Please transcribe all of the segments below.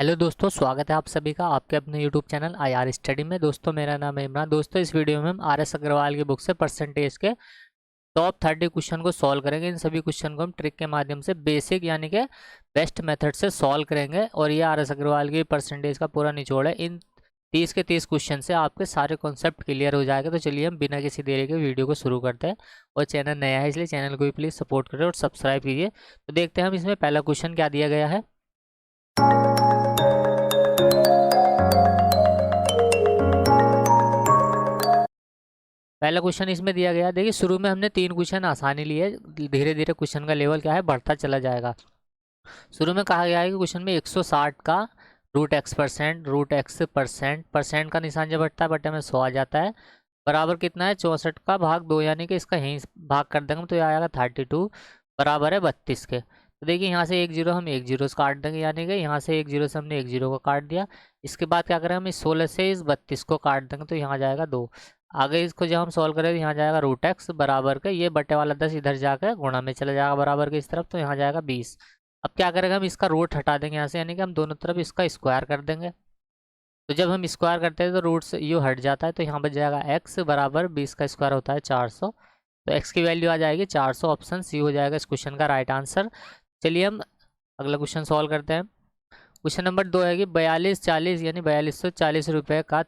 Hello दोस्तों, स्वागत है आप सभी का आपके अपने यूट्यूब चैनल आईआर स्टडी में। दोस्तों मेरा नाम है इमरान। दोस्तों इस वीडियो में हम आर.एस. अग्रवाल की बुक से परसेंटेज के टॉप 30 क्वेश्चन को सॉल्व करेंगे। इन सभी क्वेश्चन को हम ट्रिक के माध्यम से बेसिक यानी कि बेस्ट मेथड से सॉल्व करेंगे और ये आर.एस. अग्रवाल की परसेंटेज का पूरा निचोड़ है। इन 30 के 30 क्वेश्चन से आपके सारे कॉन्सेप्ट क्लियर हो जाएगा। तो चलिए हम बिना किसी देरी के वीडियो को शुरू करते हैं। और चैनल नया है इसलिए चैनल को भी प्लीज़ सपोर्ट करें और सब्सक्राइब कीजिए। तो देखते हैं हम इसमें पहला क्वेश्चन क्या दिया गया है। पहला क्वेश्चन इसमें दिया गया, देखिए शुरू में हमने 3 क्वेश्चन आसानी लिए, धीरे धीरे क्वेश्चन का लेवल क्या है बढ़ता चला जाएगा। शुरू में कहा गया है कि क्वेश्चन में 160 का root X percent, root X percent, percent का निशान जब हटता है बटे में 100 आ जाता है, बराबर कितना है 64 का भाग 2, यानी कि इसका यहीं भाग कर देंगे तो ये आएगा 32 बराबर है 32 के। तो देखिए यहाँ से एक जीरो हम एक जीरो से काट देंगे, यानी कि यहाँ से एक जीरो से हमने एक जीरो को काट दिया। इसके बाद क्या करें हम इस 16 से इस 32 को काट देंगे तो यहाँ जाएगा 2। आगे इसको जब हम सॉल्व करें तो यहाँ जाएगा रूट एक्स बराबर के, ये बटे वाला 10 इधर जाकर गुणा में चला जाएगा बराबर के इस तरफ, तो यहाँ जाएगा 20। अब क्या करेंगे हम इसका रूट हटा देंगे यहाँ से, यानी कि हम दोनों तरफ इसका स्क्वायर कर देंगे। तो जब हम स्क्वायर करते हैं तो रूट से यू हट जाता है, तो यहाँ बच जाएगा एक्स बराबर 20 का स्क्वायर होता है 400। तो एक्स की वैल्यू आ जाएगी 400, ऑप्शन सी हो जाएगा इस क्वेश्चन का राइट आंसर। चलिए हम अगला क्वेश्चन सॉल्व करते हैं। क्वेश्चन नंबर 2 है कि 4240 यानी 4240 का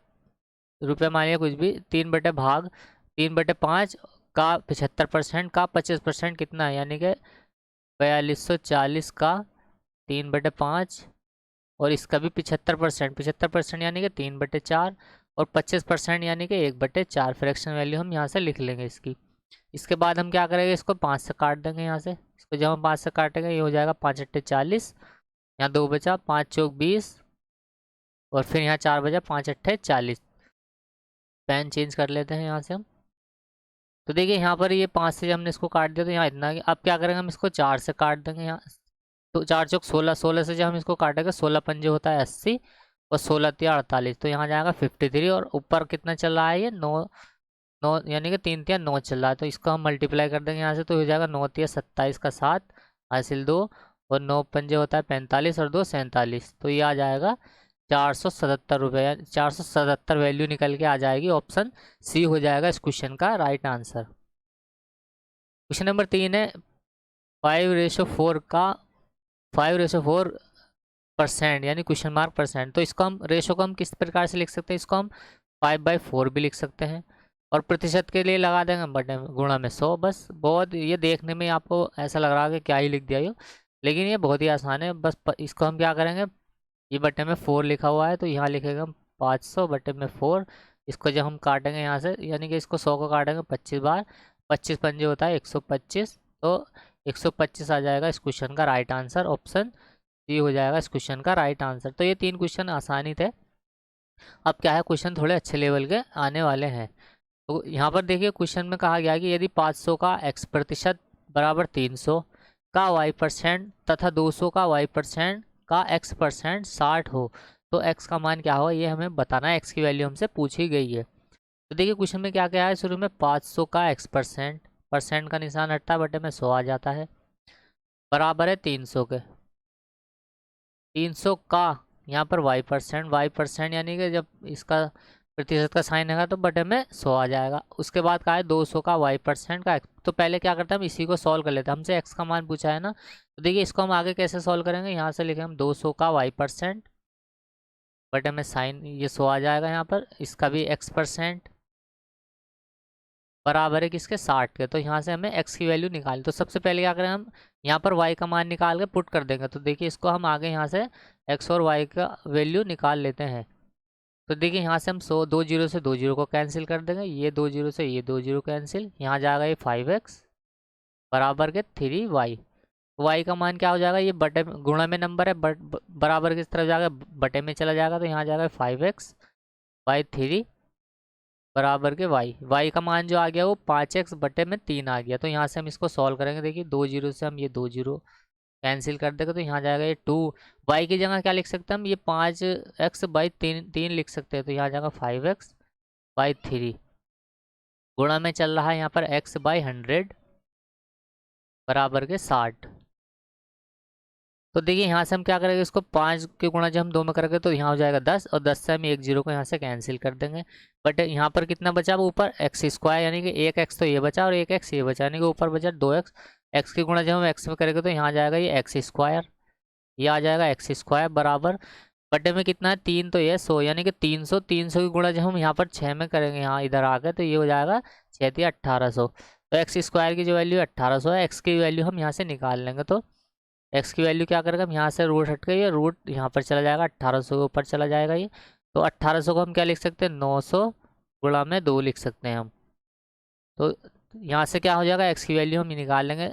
रुपये मानिए कुछ भी 3/5 का 75% का 25% कितना है, यानी कि 4240 का 3/5 और इसका भी 75%, 75% यानी कि 3/4 और 25% यानी कि 1/4 फ्रैक्शन वैल्यू हम यहाँ से लिख लेंगे इसकी। इसके बाद हम क्या करेंगे, इसको 5 से काट देंगे यहाँ से। इसको जब हम 5 से काटेंगे ये हो जाएगा 5×8 = 40, यहाँ 2 बचा, 5×4 = 20 और फिर यहाँ 4 बजा, 5×8 = 40। पेन चेंज कर लेते हैं यहाँ से हम। तो देखिए यहाँ पर ये 5 से जब हमने इसको काट दिया तो यहाँ इतना। अब क्या करेंगे हम इसको 4 से काट देंगे यहाँ। तो 4×4 = 16, 16 से जब हम इसको काटेंगे 16 पंजे होता है 80 और 16×3 = 48, तो यहाँ जाएगा 53। और ऊपर कितना चल रहा है ये 9, 9 यानी कि 3×3 = 9 चल रहा है, तो इसको हम मल्टीप्लाई कर देंगे यहाँ से, तो हो जाएगा 9×3 = 27 का 7 हासिल 2 और 9 पंजे होता है 45 और 2 47, तो ये आ जाएगा 477 रुपये। 477 वैल्यू निकल के आ जाएगी, ऑप्शन सी हो जाएगा इस क्वेश्चन का राइट आंसर। क्वेश्चन नंबर 3 है 5/4 का 5/4% यानी क्वेश्चन मार्क परसेंट। तो इसको हम रेशो को हम किस प्रकार से लिख सकते हैं, इसको हम 5/4 भी लिख सकते हैं और प्रतिशत के लिए लगा देंगे बटे में गुणा में 100। बस बहुत ये देखने में आपको ऐसा लग रहा है कि क्या ही लिख दिया ये, लेकिन ये बहुत ही आसान है। बस इसको हम क्या करेंगे, ये बटे में 4 लिखा हुआ है तो यहाँ लिखेंगे हम 500 बटे में 4। इसको जब हम काटेंगे यहाँ से, यानी कि इसको 100 को काटेंगे 25 बार, 25 पंजे होता है 125, तो 125 आ जाएगा इस क्वेश्चन का राइट आंसर, ऑप्शन डी हो जाएगा इस क्वेश्चन का राइट आंसर। तो ये 3 क्वेश्चन आसानी थे। अब क्या है, क्वेश्चन थोड़े अच्छे लेवल के आने वाले हैं। तो यहाँ पर देखिए क्वेश्चन में कहा गया है कि यदि 500 का x% बराबर 300 का y% तथा 200 का y% का x% 60 हो तो x का मान क्या होगा, ये हमें बताना है। x की वैल्यू हमसे पूछी गई है। तो देखिए क्वेश्चन में क्या क्या है, शुरू में 500 का x%, परसेंट का निशान हटता है बटे में 100 आ जाता है, बराबर है 300 के। 300 का यहाँ पर y% यानी कि जब इसका प्रतिशत का साइन है तो बटे में 100 आ जाएगा। उसके बाद कहा है 200 का y% का। तो पहले क्या करते हैं हम इसी को सॉल्व कर लेते हैं, हमसे x का मान पूछा है ना। तो देखिए इसको हम आगे कैसे सॉल्व करेंगे, यहाँ से लिखें हम 200 का y% बटे में साइन ये 100 आ जाएगा, यहाँ पर इसका भी x% बराबर है किसके 60 के। तो यहाँ से हमें x की वैल्यू निकाली, तो सबसे पहले क्या करें हम यहाँ पर y का मान निकाल के पुट कर देंगे। तो देखिए इसको हम आगे यहाँ से x और y का वैल्यू निकाल लेते हैं। तो देखिए यहाँ से हम 2 जीरो से 2 जीरो को कैंसिल कर देंगे, ये 2 जीरो से ये 2 जीरो कैंसिल, यहाँ जाएगा ये 5x बराबर के 3y। y का मान क्या हो जाएगा, ये बटे गुणा में नंबर है बराबर किस तरफ जाएगा, बटे में चला जाएगा, तो यहाँ जाएगा 5x/3 बराबर के y का मान जो आ गया वो 5x बटे में 3 आ गया। तो यहाँ से हम इसको सॉल्व करेंगे, देखिए 2 जीरो से हम ये 2 जीरो कैंसिल कर देगा, तो यहाँ जाएगा ये 2। y की जगह क्या लिख सकते हैं हम, ये 5x/3 लिख सकते हैं, तो यहाँ जाएगा 5x/3 गुणा में चल रहा है यहाँ पर x/100 बराबर के 60। तो देखिए यहाँ से हम क्या करेंगे, इसको 5 के गुणा जब हम 2 में करेंगे तो यहाँ हो जाएगा 10, और 10 से हम एक जीरो को यहाँ से कैंसिल कर देंगे। बट यहाँ पर कितना बचा, ऊपर एक्स स्क्वायर, यानी कि एक एक्स तो ये बचा और एक एक्स ये बचा, यानी कि ऊपर बचा 2x। एक्स की गुणा जब हम एक्स में करेंगे तो यहाँ आ जाएगा ये एक्स स्क्वायर, ये आ जाएगा एक्स स्क्वायर बराबर बटे में कितना है 3, तो ये 100, यानी कि 300। 300 की गुणा जब हम यहाँ पर 6 में करेंगे, यहाँ इधर आ गए तो ये हो जाएगा 6 1800। तो एक्स स्क्वायर की जो वैल्यू 1800 है, एक्स की वैल्यू हम यहाँ से निकाल लेंगे। तो एक्स की वैल्यू क्या करेगा, हम यहाँ से रूट हट गई, रूट यहाँ पर चला जाएगा, 1800 के ऊपर चला जाएगा ये। तो 1800 को हम क्या लिख सकते हैं, 900 गुणा में 2 लिख सकते हैं हम। तो यहाँ से क्या हो जाएगा, एक्स की वैल्यू हम निकाल लेंगे।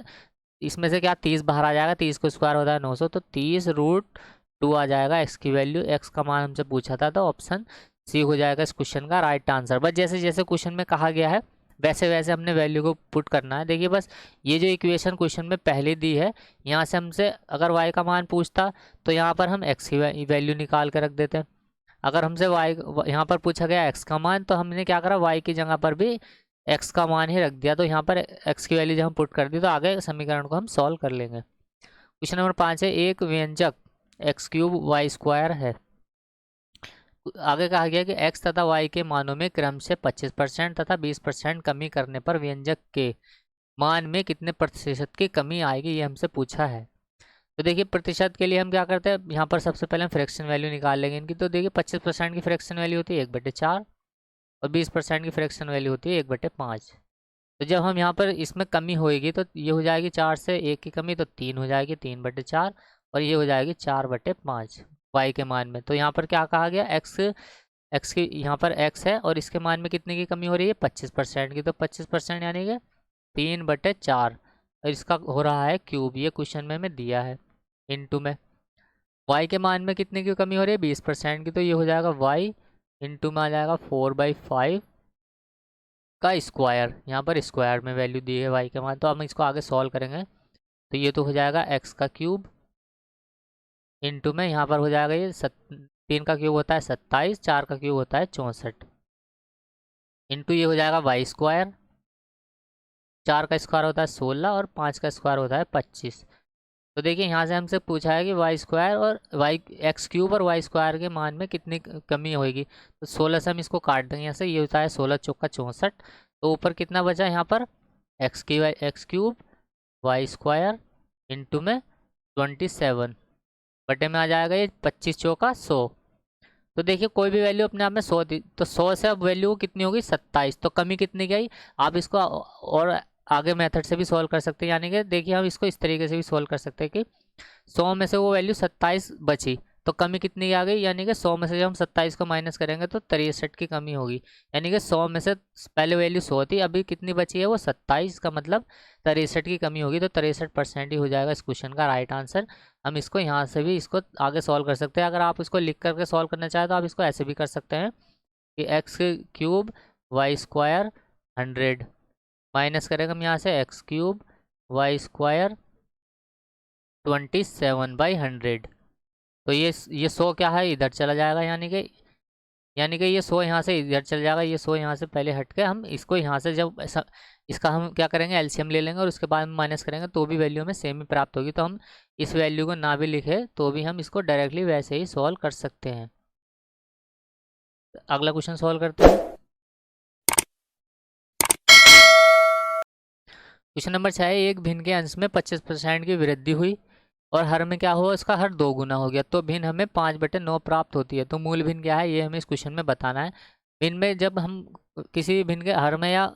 इसमें से क्या 30 बाहर आ जाएगा, 30 को स्क्वायर होता है 900, तो 30√2 आ जाएगा एक्स की वैल्यू। एक्स का मान हमसे पूछा था, तो ऑप्शन सी हो जाएगा इस क्वेश्चन का राइट आंसर। बस जैसे जैसे क्वेश्चन में कहा गया है वैसे वैसे हमने वैल्यू को पुट करना है। देखिए बस ये जो इक्वेशन क्वेश्चन में पहले दी है, यहाँ से हमसे अगर वाई का मान पूछता तो यहाँ पर हम एक्स की वैल्यू निकाल कर रख देते हैं। अगर हमसे वाई यहाँ पर पूछा गया एक्स का मान, तो हमने क्या करा, वाई की जगह पर भी एक्स का मान ही रख दिया। तो यहाँ पर एक्स की वैल्यू जब हम पुट कर दी तो आगे समीकरण को हम सॉल्व कर लेंगे। क्वेश्चन नंबर 5 है, एक व्यंजक x³ y² है। आगे कहा गया कि x तथा y के मानों में क्रम से 25% तथा 20% कमी करने पर व्यंजक के मान में कितने प्रतिशत की कमी आएगी, ये हमसे पूछा है। तो देखिए प्रतिशत के लिए हम क्या करते हैं, यहाँ पर सबसे पहले हम फ्रैक्शन वैल्यू निकाल लेंगे इनकी। तो देखिए 25% की फ्रैक्शन वैल्यू होती है 1/4 और 20% की फ्रैक्शन वैल्यू होती है 1/5। तो जब हम यहाँ पर इसमें कमी होएगी तो ये हो जाएगी 4 से 1 की कमी, तो 3 हो जाएगी 3/4, और ये हो जाएगी 4/5 वाई के मान में। तो यहाँ पर क्या कहा गया, एक्स की यहाँ पर एक्स है और इसके मान में कितने की कमी हो रही है, 25% की। तो 25% यानी कि 3/4, और इसका हो रहा है क्यूब, ये क्वेश्चन में हमें दिया है इनटू में। वाई के मान में कितने की कमी हो रही है, 20% की। तो ये हो जाएगा वाई इनटू में आ जाएगा 4/5 का स्क्वायर, यहाँ पर स्क्वायर में वैल्यू दी है वाई के मान। तो हम इसको आगे सॉल्व करेंगे तो ये तो हो जाएगा एक्स का क्यूब इनटू में यहाँ पर हो जाएगा ये 3 का क्यूब होता है 27, 4 का क्यूब होता है 64, इनटू ये हो जाएगा वाई स्क्वायर, 4 का स्क्वायर होता है 16 और 5 का स्क्वायर होता है 25। तो देखिए यहाँ से हमसे पूछा है कि वाई स्क्वायर और x³ और वाई स्क्वायर के मान में कितनी कमी होगी। तो 16 से हम इसको काट देंगे यहाँ से, ये होता है 16 चौका 64। तो ऊपर कितना बचा यहाँ पर, x³ वाई स्क्वायर इंटू में 27 बटे में आ जाएगा ये 25 चौका 100। तो देखिए कोई भी वैल्यू अपने आप में 100 थी, तो 100 से अब वैल्यू कितनी होगी 27, तो कमी कितनी की आई। आप इसको और आगे मेथड से भी सॉल्व कर सकते हैं, यानी कि देखिए हम इसको इस तरीके से भी सॉल्व कर सकते हैं कि 100 में से वो वैल्यू 27 बची, तो कमी कितनी की आ गई, यानी कि 100 में से जब हम 27 को माइनस करेंगे तो 63 की कमी होगी। यानी कि 100 में से पहले वैल्यू 100 थी, अभी कितनी बची है वो 27, का मतलब 63 की कमी होगी। तो 63% ही हो जाएगा इस क्वेश्चन का राइट आंसर। हम इसको यहाँ से भी इसको आगे सॉल्व कर सकते हैं। अगर आप इसको लिख करके सॉल्व करना चाहें तो आप इसको ऐसे भी कर सकते हैं कि x³ वाई स्क्वायर 100 माइनस करेंगे हम यहाँ से x³ वाई स्क्वायर 27/100। तो ये 100 क्या है, इधर चला जाएगा, यानी कि ये 100 यहाँ से इधर चल जाएगा, ये 100 यहाँ से पहले हट के हम इसको यहाँ से जब इसका हम क्या करेंगे एलसीएम ले लेंगे और उसके बाद हम माइनस करेंगे तो भी वैल्यू हमें सेम ही प्राप्त होगी। तो हम इस वैल्यू को ना भी लिखे तो भी हम इसको डायरेक्टली वैसे ही सॉल्व कर सकते हैं। अगला क्वेश्चन सॉल्व करते हैं। क्वेश्चन नंबर 6 है, एक भिन्न के अंश में 25% की वृद्धि हुई और हर में क्या हुआ, उसका हर 2 गुना हो गया, तो भिन्न हमें 5/9 प्राप्त होती है। तो मूल भिन्न क्या है ये हमें इस क्वेश्चन में बताना है। भिन्न में जब हम किसी भी भिन्न के हर में या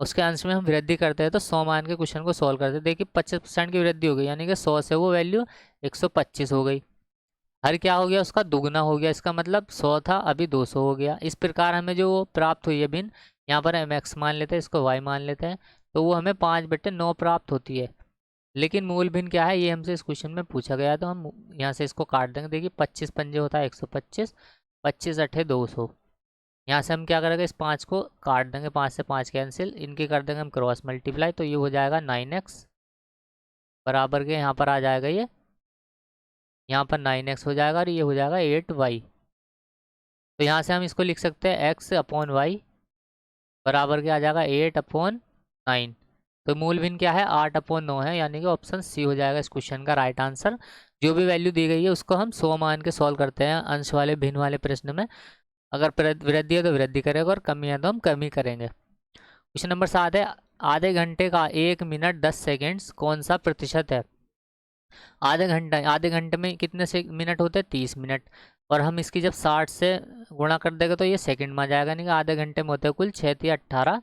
उसके अंश में हम वृद्धि करते हैं तो 100 मान के क्वेश्चन को सॉल्व करते हैं। देखिए 25% की वृद्धि हो गई, यानी कि 100 से वो वैल्यू 125 हो गई। हर क्या हो गया, उसका दुगना हो गया, इसका मतलब 100 था अभी 200 हो गया। इस प्रकार हमें जो प्राप्त हुई है भिन्न, यहाँ पर हम x मान लेते हैं, इसको y मान लेते हैं, तो वो हमें 5/9 प्राप्त होती है। लेकिन मूल भिन्न क्या है ये हमसे इस क्वेश्चन में पूछा गया है, तो हम यहाँ से इसको काट देंगे। देखिए 25 पंजे होता है 125, 25 अठे 200। यहाँ से हम क्या करेंगे, इस 5 को काट देंगे, 5 से 5 कैंसिल, इनकी कर देंगे हम क्रॉस मल्टीप्लाई, तो ये हो जाएगा 9x बराबर के यहाँ पर आ जाएगा ये, यहाँ पर 9x हो जाएगा और ये हो जाएगा 8y। तो यहाँ से हम इसको लिख सकते हैं x/y बराबर के आ जाएगा 8/9। तो मूल भिन्न क्या है 8/9 है, यानी कि ऑप्शन सी हो जाएगा इस क्वेश्चन का राइट आंसर, जो भी वैल्यू दी गई है उसको हम 100 मान के सॉल्व करते हैं अंश वाले भिन्न वाले प्रश्न में। अगर वृद्धि है तो वृद्धि करेगा और कमी है तो हम कमी करेंगे। क्वेश्चन नंबर 7 है, आधे घंटे का 1 मिनट 10 सेकेंड्स कौन सा प्रतिशत है? आधे घंटे में कितने से मिनट होते हैं? 30 मिनट। और हम इसकी जब 60 से गुणा कर देंगे तो ये सेकंड में आ जाएगा। नहीं, आधे घंटे में होते हैं कुल 6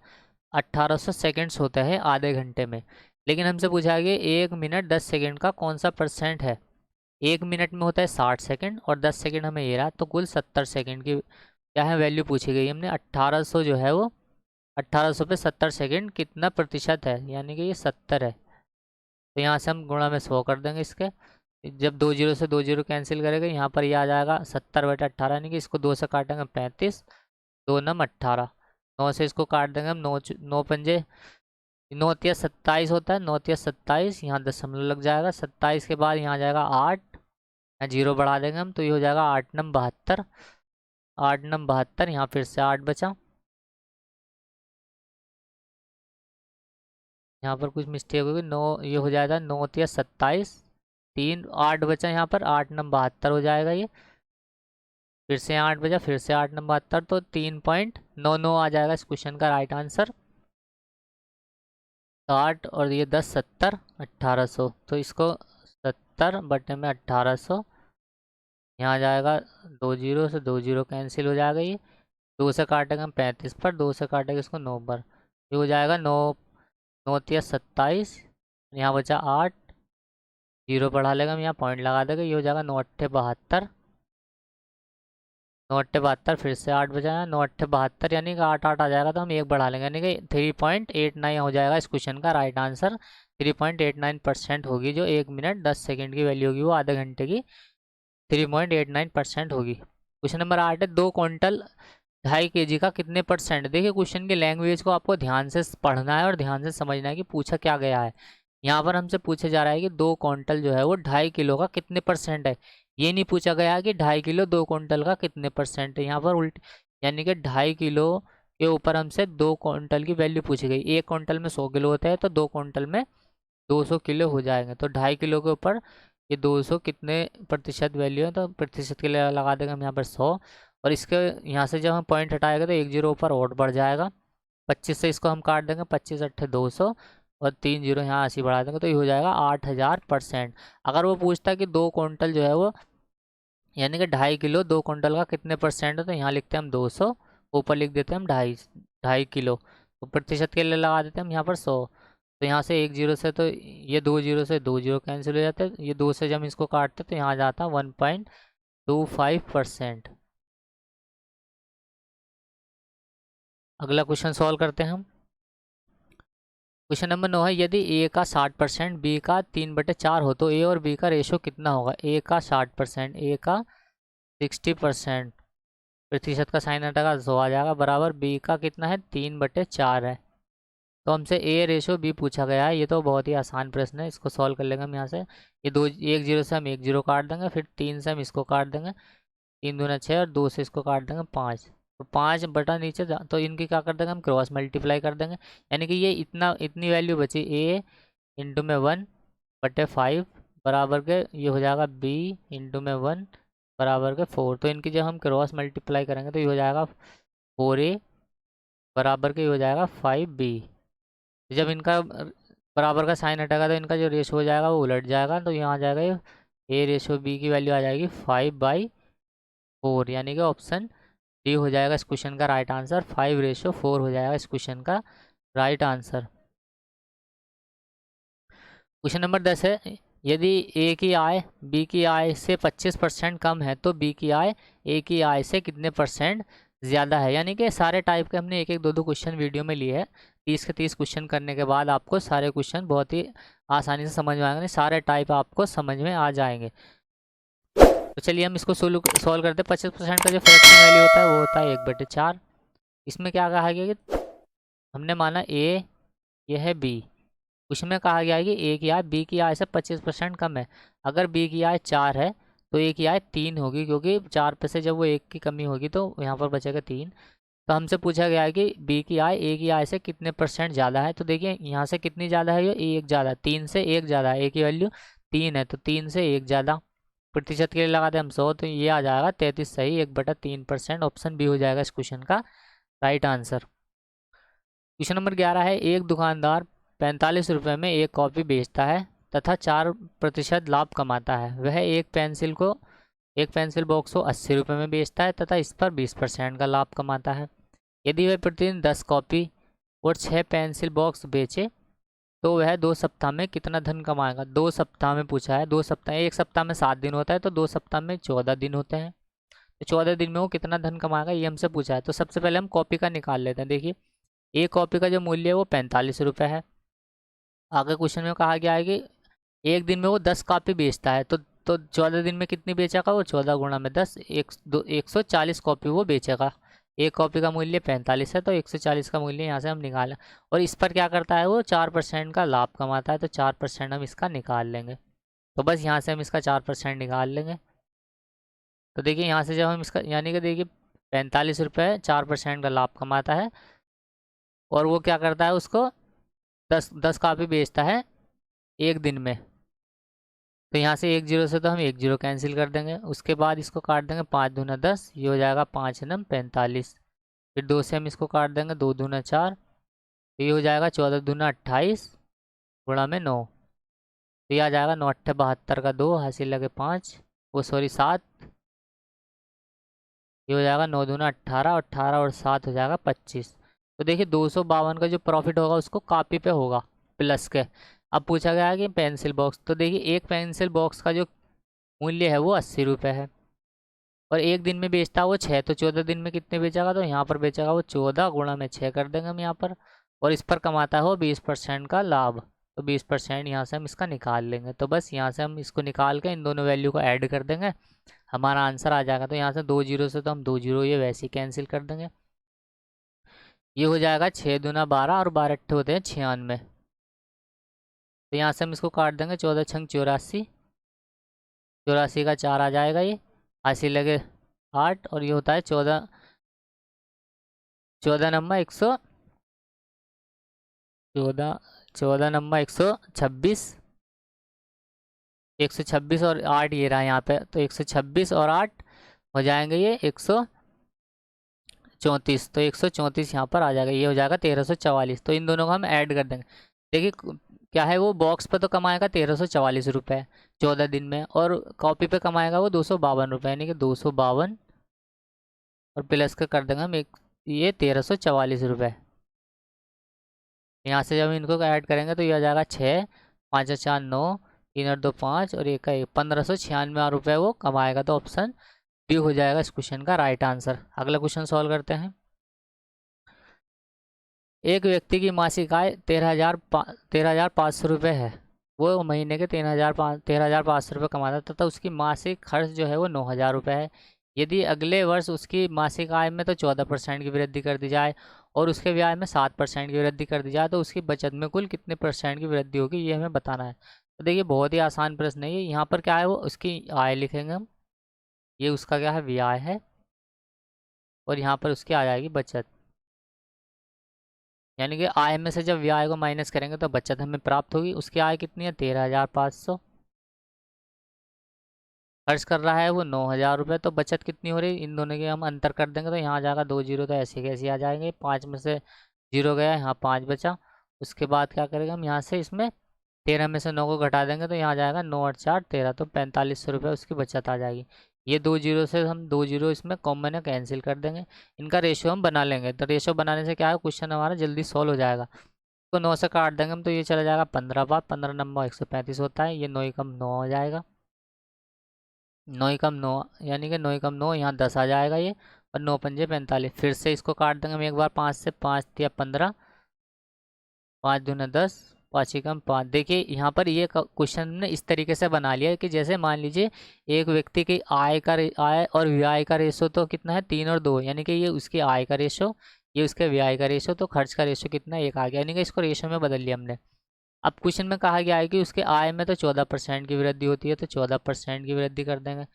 1800 सेकेंड्स होते हैं आधे घंटे में। लेकिन हमसे पूछा गया 1 मिनट 10 सेकेंड का कौन सा परसेंट है? 1 मिनट में होता है 60 सेकेंड और 10 सेकेंड हमें ये रहा, तो कुल 70 सेकेंड की क्या है वैल्यू पूछी गई हमने। 1800 जो है वो 1800 पे 70 सेकेंड कितना प्रतिशत है, यानी कि ये 70 है। तो यहाँ से हम गुणा में 100 कर देंगे इसके। जब 2 जीरो से 2 जीरो कैंसिल करेंगे यहाँ पर ये आ जाएगा 70/18, यानी कि इसको 2 से काटेंगे 35, 2 नम 18, 9 से इसको काट देंगे हम 9 पंजे 9 तिया 27 होता है, 9 तिया 27, यहाँ दशमलव लग जाएगा। 27 के बाद यहाँ आ जाएगा 8, यहाँ जीरो बढ़ा देंगे हम तो ये हो जाएगा 8 नम 72, 8 नम 72, यहाँ फिर से 8 बचा, यहाँ पर कुछ मिस्टेक होगी, 9 ये हो जाएगा 9 तिया 27, 3 8 बचा, यहाँ पर 8 नम 72 हो जाएगा ये। फिर से 8 बजा, फिर से 8 नम 72, तो 3.99 आ जाएगा इस क्वेश्चन का राइट आंसर। 60 और ये 10 70 1800, तो इसको 70/1800 यहाँ आ जाएगा। 2 जीरो से 2 जीरो कैंसिल हो जाएगा, ये 2 से काटेंगे हम 35 पर, 2 से काटेंगे इसको 9 पर, ये हो जाएगा 9 9 तिया 27, यहाँ बचा 8, जीरो बढ़ा लेगा हम, यहाँ पॉइंट लगा देगा, ये हो जाएगा 9 अट्ठे 72, 9 अट्ठे 72, फिर से 8 बजाया, 9 अट्ठे 72, यानी कि 8 8 आ जाएगा, तो हम एक बढ़ा लेंगे, यानी कि 3.89 हो जाएगा इस क्वेश्चन का राइट आंसर। 3.89% होगी जो 1 मिनट 10 सेकेंड की वैल्यू होगी वो आधे घंटे की 3.89% होगी। क्वेश्चन नंबर 8 है, 2 क्विंटल 2.5 kg का कितने परसेंट? देखिए क्वेश्चन की लैंग्वेज को आपको ध्यान से पढ़ना है और ध्यान से समझना है कि पूछा क्या गया है। यहाँ पर हमसे पूछा जा रहा है कि 2 क्विंटल जो है वो 2.5 किलो का कितने परसेंट है। ये नहीं पूछा गया कि 2.5 किलो 2 क्विंटल का कितने परसेंट है। यहाँ पर उल्ट यानी कि 2.5 किलो के ऊपर हमसे 2 क्विंटल की वैल्यू पूछी गई। 1 क्विंटल में 100 किलो होता है तो 2 क्विंटल में 200 किलो हो जाएंगे। तो 2.5 किलो के ऊपर ये 200 कितने प्रतिशत वैल्यू है, तो प्रतिशत के लिए लगा देंगे हम यहाँ पर 100, और इसके यहाँ से जब हम पॉइंट हटाएंगे तो 1 जीरो ऊपर और बढ़ जाएगा। 25 से इसको हम काट देंगे, 25 अट्ठे 200 और 3 जीरो यहाँ 80 बढ़ा देंगे तो ये हो जाएगा 8000%। अगर वो पूछता है कि 2 क्विंटल जो है वो यानी कि 2.5 किलो 2 क्विंटल का कितने परसेंट है, तो यहाँ लिखते हैं हम 200, ऊपर लिख देते हैं हम 2.5 किलो, तो प्रतिशत के लिए लगा देते हैं हम यहाँ पर 100। तो यहाँ से 1 जीरो से तो ये 2 जीरो से 2 जीरो कैंसिल हो जाते हैं, ये 2 से जब हम इसको काटते तो यहाँ जाता 1.25%। अगला क्वेश्चन सॉल्व करते हैं हम। क्वेश्चन नंबर 9 है, यदि ए का 60%, बी का 3/4 हो तो ए और बी का रेशो कितना होगा? ए का 60%, ए का 60%, प्रतिशत का साइन हटेगा 100 आ जाएगा, बराबर बी का कितना है 3/4 है। तो हमसे ए रेशो बी पूछा गया है। ये तो बहुत ही आसान प्रश्न है, इसको सॉल्व कर लेंगे हम यहाँ से। ये 1 जीरो से हम 1 जीरो काट देंगे, फिर 3 से हम इसको काट देंगे, 3 दूना 6 और 2 से इसको काट देंगे 5, तो 5 बटा नीचे तो इनकी क्या कर देंगे हम क्रॉस मल्टीप्लाई कर देंगे, यानी कि ये इतनी वैल्यू बची ए इंटू में 1/5 बराबर के ये हो जाएगा बी इंटू में 1 बराबर के 4। तो इनकी जब हम क्रॉस मल्टीप्लाई करेंगे तो ये हो जाएगा 4a बराबर के ये हो जाएगा 5b। जब इनका बराबर का साइन हटेगा तो इनका जो रेशो हो जाएगा वो उलट जाएगा, तो यहाँ आ जाएगा ये ए रेशो बी की वैल्यू आ जाएगी 5/4, यानी कि ऑप्शन डी हो जाएगा इस क्वेश्चन का राइट आंसर। 5/4 हो जाएगा इस क्वेश्चन का राइट आंसर। क्वेश्चन नंबर 10 है, यदि ए की आय बी की आय से 25% कम है तो बी की आय ए की आय से कितने परसेंट ज़्यादा है। यानी कि सारे टाइप के हमने एक एक दो दो क्वेश्चन वीडियो में लिए हैं। 30 के 30 क्वेश्चन करने के बाद आपको सारे क्वेश्चन बहुत ही आसानी से समझ में आएंगे, सारे टाइप आपको समझ में आ जाएंगे। तो चलिए हम इसको सॉल्व करते हैं। 25% का जो फ्रैक्शन वैल्यू होता है वो होता है 1/4। इसमें क्या कहा गया कि हमने माना ए ये है बी, उसमें कहा गया है कि ए की आय बी की आय से 25% कम है। अगर बी की आय 4 है तो ए की आय 3 होगी, क्योंकि 4 पे से जब वो 1 की कमी होगी तो यहाँ पर बचेगा 3। तो हमसे पूछा गया है कि बी की आय ए की आय से कितने परसेंट ज़्यादा है। तो देखिए यहाँ से कितनी ज़्यादा है, ये 1 ज़्यादा, 3 से 1 ज़्यादा, ए की वैल्यू 3 है तो 3 से 1 ज़्यादा। प्रतिशत के लिए लगा दें हम 100, तो ये आ जाएगा 33 सही, 1/3%। ऑप्शन बी हो जाएगा इस क्वेश्चन का राइट आंसर। क्वेश्चन नंबर 11 है, एक दुकानदार 45 रुपये में एक कॉपी बेचता है तथा 4% लाभ कमाता है। वह एक पेंसिल बॉक्स को 80 रुपये में बेचता है तथा इस पर 20% का लाभ कमाता है। यदि वह प्रतिदिन 10 कॉपी और 6 पेंसिल बॉक्स बेचे तो वह 2 सप्ताह में कितना धन कमाएगा। 2 सप्ताह में पूछा है, 2 सप्ताह, एक सप्ताह में 7 दिन होता है तो 2 सप्ताह में 14 दिन होते हैं, तो 14 दिन में वो कितना धन कमाएगा ये हमसे पूछा है। तो सबसे पहले हम कॉपी का निकाल लेते हैं। देखिए एक कॉपी का जो मूल्य है वो 45 रुपये है। आगे क्वेश्चन में कहा गया है कि एक दिन में वो 10 कॉपी बेचता है, तो 14 दिन में कितनी बेचेगा वो, 14 गुणा में 10, 140 कॉपी वो बेचेगा। एक कॉपी का मूल्य 45 है तो 140 का मूल्य यहाँ से हम निकालें। और इस पर क्या करता है वो, 4% का लाभ कमाता है, तो 4% हम इसका निकाल लेंगे। तो बस यहाँ से हम इसका 4% निकाल लेंगे। तो देखिए यहाँ से जब हम इसका, यानी कि देखिए 45 रुपये 4% का लाभ कमाता है और वो क्या करता है, उसको 10 कॉपी बेचता है एक दिन में। तो यहाँ से 1 जीरो से तो हम 1 जीरो कैंसिल कर देंगे। उसके बाद इसको काट देंगे, 5 दूना 10, ये हो जाएगा 5 नम 45। फिर 2 से हम इसको काट देंगे, 2 दूना 4, तो ये हो जाएगा 14 दूना 28 गुणा में 9, तो ये आ जाएगा 9 अट्ठे 72 का 2 हासिल लगे 5, वो सॉरी 7, ये हो जाएगा 9 दूना 18, 18 और 7 हो जाएगा 25। तो देखिए 252 का जो प्रॉफिट होगा उसको कॉपी पे होगा प्लस के। अब पूछा गया है कि पेंसिल बॉक्स, तो देखिए एक पेंसिल बॉक्स का जो मूल्य है वो 80 रुपये है और एक दिन में बेचता है वो 6, तो 14 दिन में कितने बेचेगा, तो यहाँ पर बेचेगा वो 14 गुणा में 6 कर देंगे हम यहाँ पर। और इस पर कमाता है वो 20% का लाभ, तो 20% यहाँ से हम इसका निकाल लेंगे। तो बस यहाँ से हम इसको निकाल के इन दोनों वैल्यू को ऐड कर देंगे, हमारा आंसर आ जाएगा। तो यहाँ से 2 जीरो से तो हम 2 जीरो ये वैसे ही कैंसिल कर देंगे। ये हो जाएगा 6 दूना 12 और 12 अट्ठे होते हैं 96, तो यहाँ से हम इसको काट देंगे, 14 छंग 84, 84 का 4 आ जाएगा, ये हासिल लगे 8 और ये होता है 14, 14 नंबर 100, 14 नंबर 126, 126 और 8 ये रहा यहाँ पे, तो 126 और 8 हो जाएंगे ये 134, तो 134 यहाँ पर आ जाएगा, ये हो जाएगा 1344। तो इन दोनों को हम ऐड कर देंगे। देखिए क्या है, वो बॉक्स पे तो कमाएगा 1344 रुपये 14 दिन में, और कॉपी पे कमाएगा वो 252 रुपये, यानी कि 252 और प्लस का कर देंगे हम एक, ये 1344 रुपये। यहाँ से जब इनको ऐड करेंगे तो ये आ जाएगा 6, 5 4 9, 3 और 2 5 और 1 का 1, 1596 रुपये वो कमाएगा। तो ऑप्शन बी हो जाएगा इस क्वेश्चन का राइट आंसर। अगला क्वेश्चन सॉल्व करते हैं। एक व्यक्ति की मासिक आय 13,500 रुपये है। वो महीने के 13,500 रुपये कमाता है तथा उसकी मासिक खर्च जो है वो 9,000 रुपये है। यदि अगले वर्ष उसकी मासिक आय में तो 14% की वृद्धि कर दी जाए और उसके ब्याज में 7% की वृद्धि कर दी जाए तो उसकी बचत में कुल कितने % की वृद्धि होगी, ये हमें बताना है। तो देखिए बहुत ही आसान प्रश्न है ये। यहाँ पर क्या है, वो उसकी आय लिखेंगे हम, ये उसका क्या है, व्यय है, और यहाँ पर उसकी आ जाएगी बचत। यानी कि आय में से जब व्यय को माइनस करेंगे तो बचत हमें प्राप्त होगी। उसकी आय कितनी है, 13,500, खर्च कर रहा है वो 9,000 रुपये, तो बचत कितनी हो रही है, इन दोनों के हम अंतर कर देंगे तो यहाँ आ जाएगा 2 जीरो, तो ऐसे कैसे आ जाएंगे, 5 में से 0 गया, यहाँ 5 बचा। उसके बाद क्या करेंगे हम, यहाँ से इसमें 13 में से 9 को घटा देंगे तो यहाँ आ जाएगा 9 और 4 13, तो 4500 रुपये उसकी बचत आ जाएगी। ये 2 जीरो से हम 2 जीरो इसमें कॉमन है, कैंसिल कर देंगे। इनका रेशियो हम बना लेंगे, तो रेशियो बनाने से क्या है, क्वेश्चन हमारा जल्दी सॉल्व हो जाएगा। तो 9 से काट देंगे हम तो ये चला जाएगा 15 बार, 15 नंबर 135 होता है, ये 9 ही कम 9 हो जाएगा, 9 ही कम 9, यानी कि 9 ही कम 9, यहाँ 10 आ जाएगा ये, और 9 पंजे 45। फिर से इसको काट देंगे हम एक बार 5 से, 5 या 15, 5 दूना 10, 5 ही कम 5। देखिए यहाँ पर ये क्वेश्चन ने इस तरीके से बना लिया है कि जैसे मान लीजिए एक व्यक्ति की आय और व्यय का रेशो तो कितना है, 3 और 2, यानी कि ये उसकी आय का रेशो, ये उसके व्यय का रेशो, तो खर्च का रेशो कितना है, 1 आ गया, यानी कि इसको रेशो में बदल लिया हमने। अब क्वेश्चन में कहा गया है कि उसके आय में तो 14% की वृद्धि होती है, तो 14% की वृद्धि कर देंगे।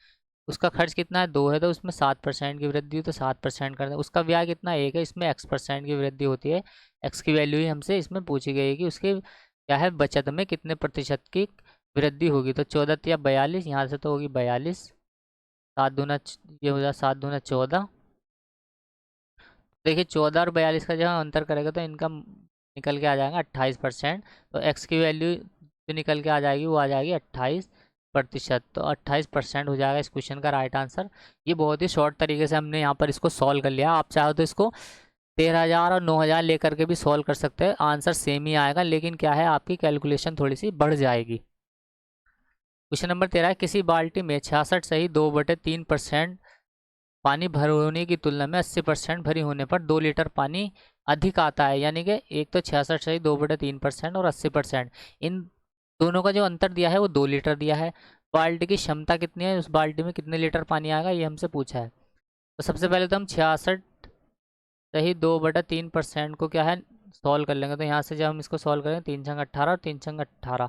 उसका खर्च कितना है, 2 है, तो उसमें 7% की वृद्धि हुई तो 7% कर देंगे। उसका ब्याज कितना 1 है, इसमें x% की वृद्धि होती है, x की वैल्यू ही हमसे इसमें पूछी गई है कि उसके क्या है, बचत में कितने प्रतिशत की वृद्धि होगी तो 14 या 42, यहाँ से तो होगी 42। 7 दूना ये हो जाए 7 दूना 14। देखिए 14 और 42 का जब हम अंतर करेंगे तो इनका निकल के आ जाएगा 28%। तो एक्स की वैल्यू जो निकल के आ जाएगी वो आ जाएगी 28%। तो 28% हो जाएगा इस क्वेश्चन का राइट आंसर। ये बहुत ही शॉर्ट तरीके से हमने यहाँ पर इसको सॉल्व कर लिया। आप चाहो तो इसको 13,000 और 9,000 लेकर के भी सॉल्व कर सकते हैं, आंसर सेम ही आएगा, लेकिन क्या है आपकी कैलकुलेशन थोड़ी सी बढ़ जाएगी। क्वेश्चन नंबर 13 है, किसी बाल्टी में 66 सही 2/3% पानी भर होने की तुलना में 80% भरी होने पर 2 लीटर पानी अधिक आता है। यानी कि एक तो 66 सही 2/3% और 80%, इन दोनों का जो अंतर दिया है वो 2 लीटर दिया है। बाल्टी की क्षमता कितनी है, उस बाल्टी में कितने लीटर पानी आएगा, ये हमसे पूछा है। तो सबसे पहले तो हम 66 सही 2/3% को क्या है सॉल्व कर लेंगे। तो यहाँ से जब हम इसको सॉल्व करेंगे 3×18 और 3×18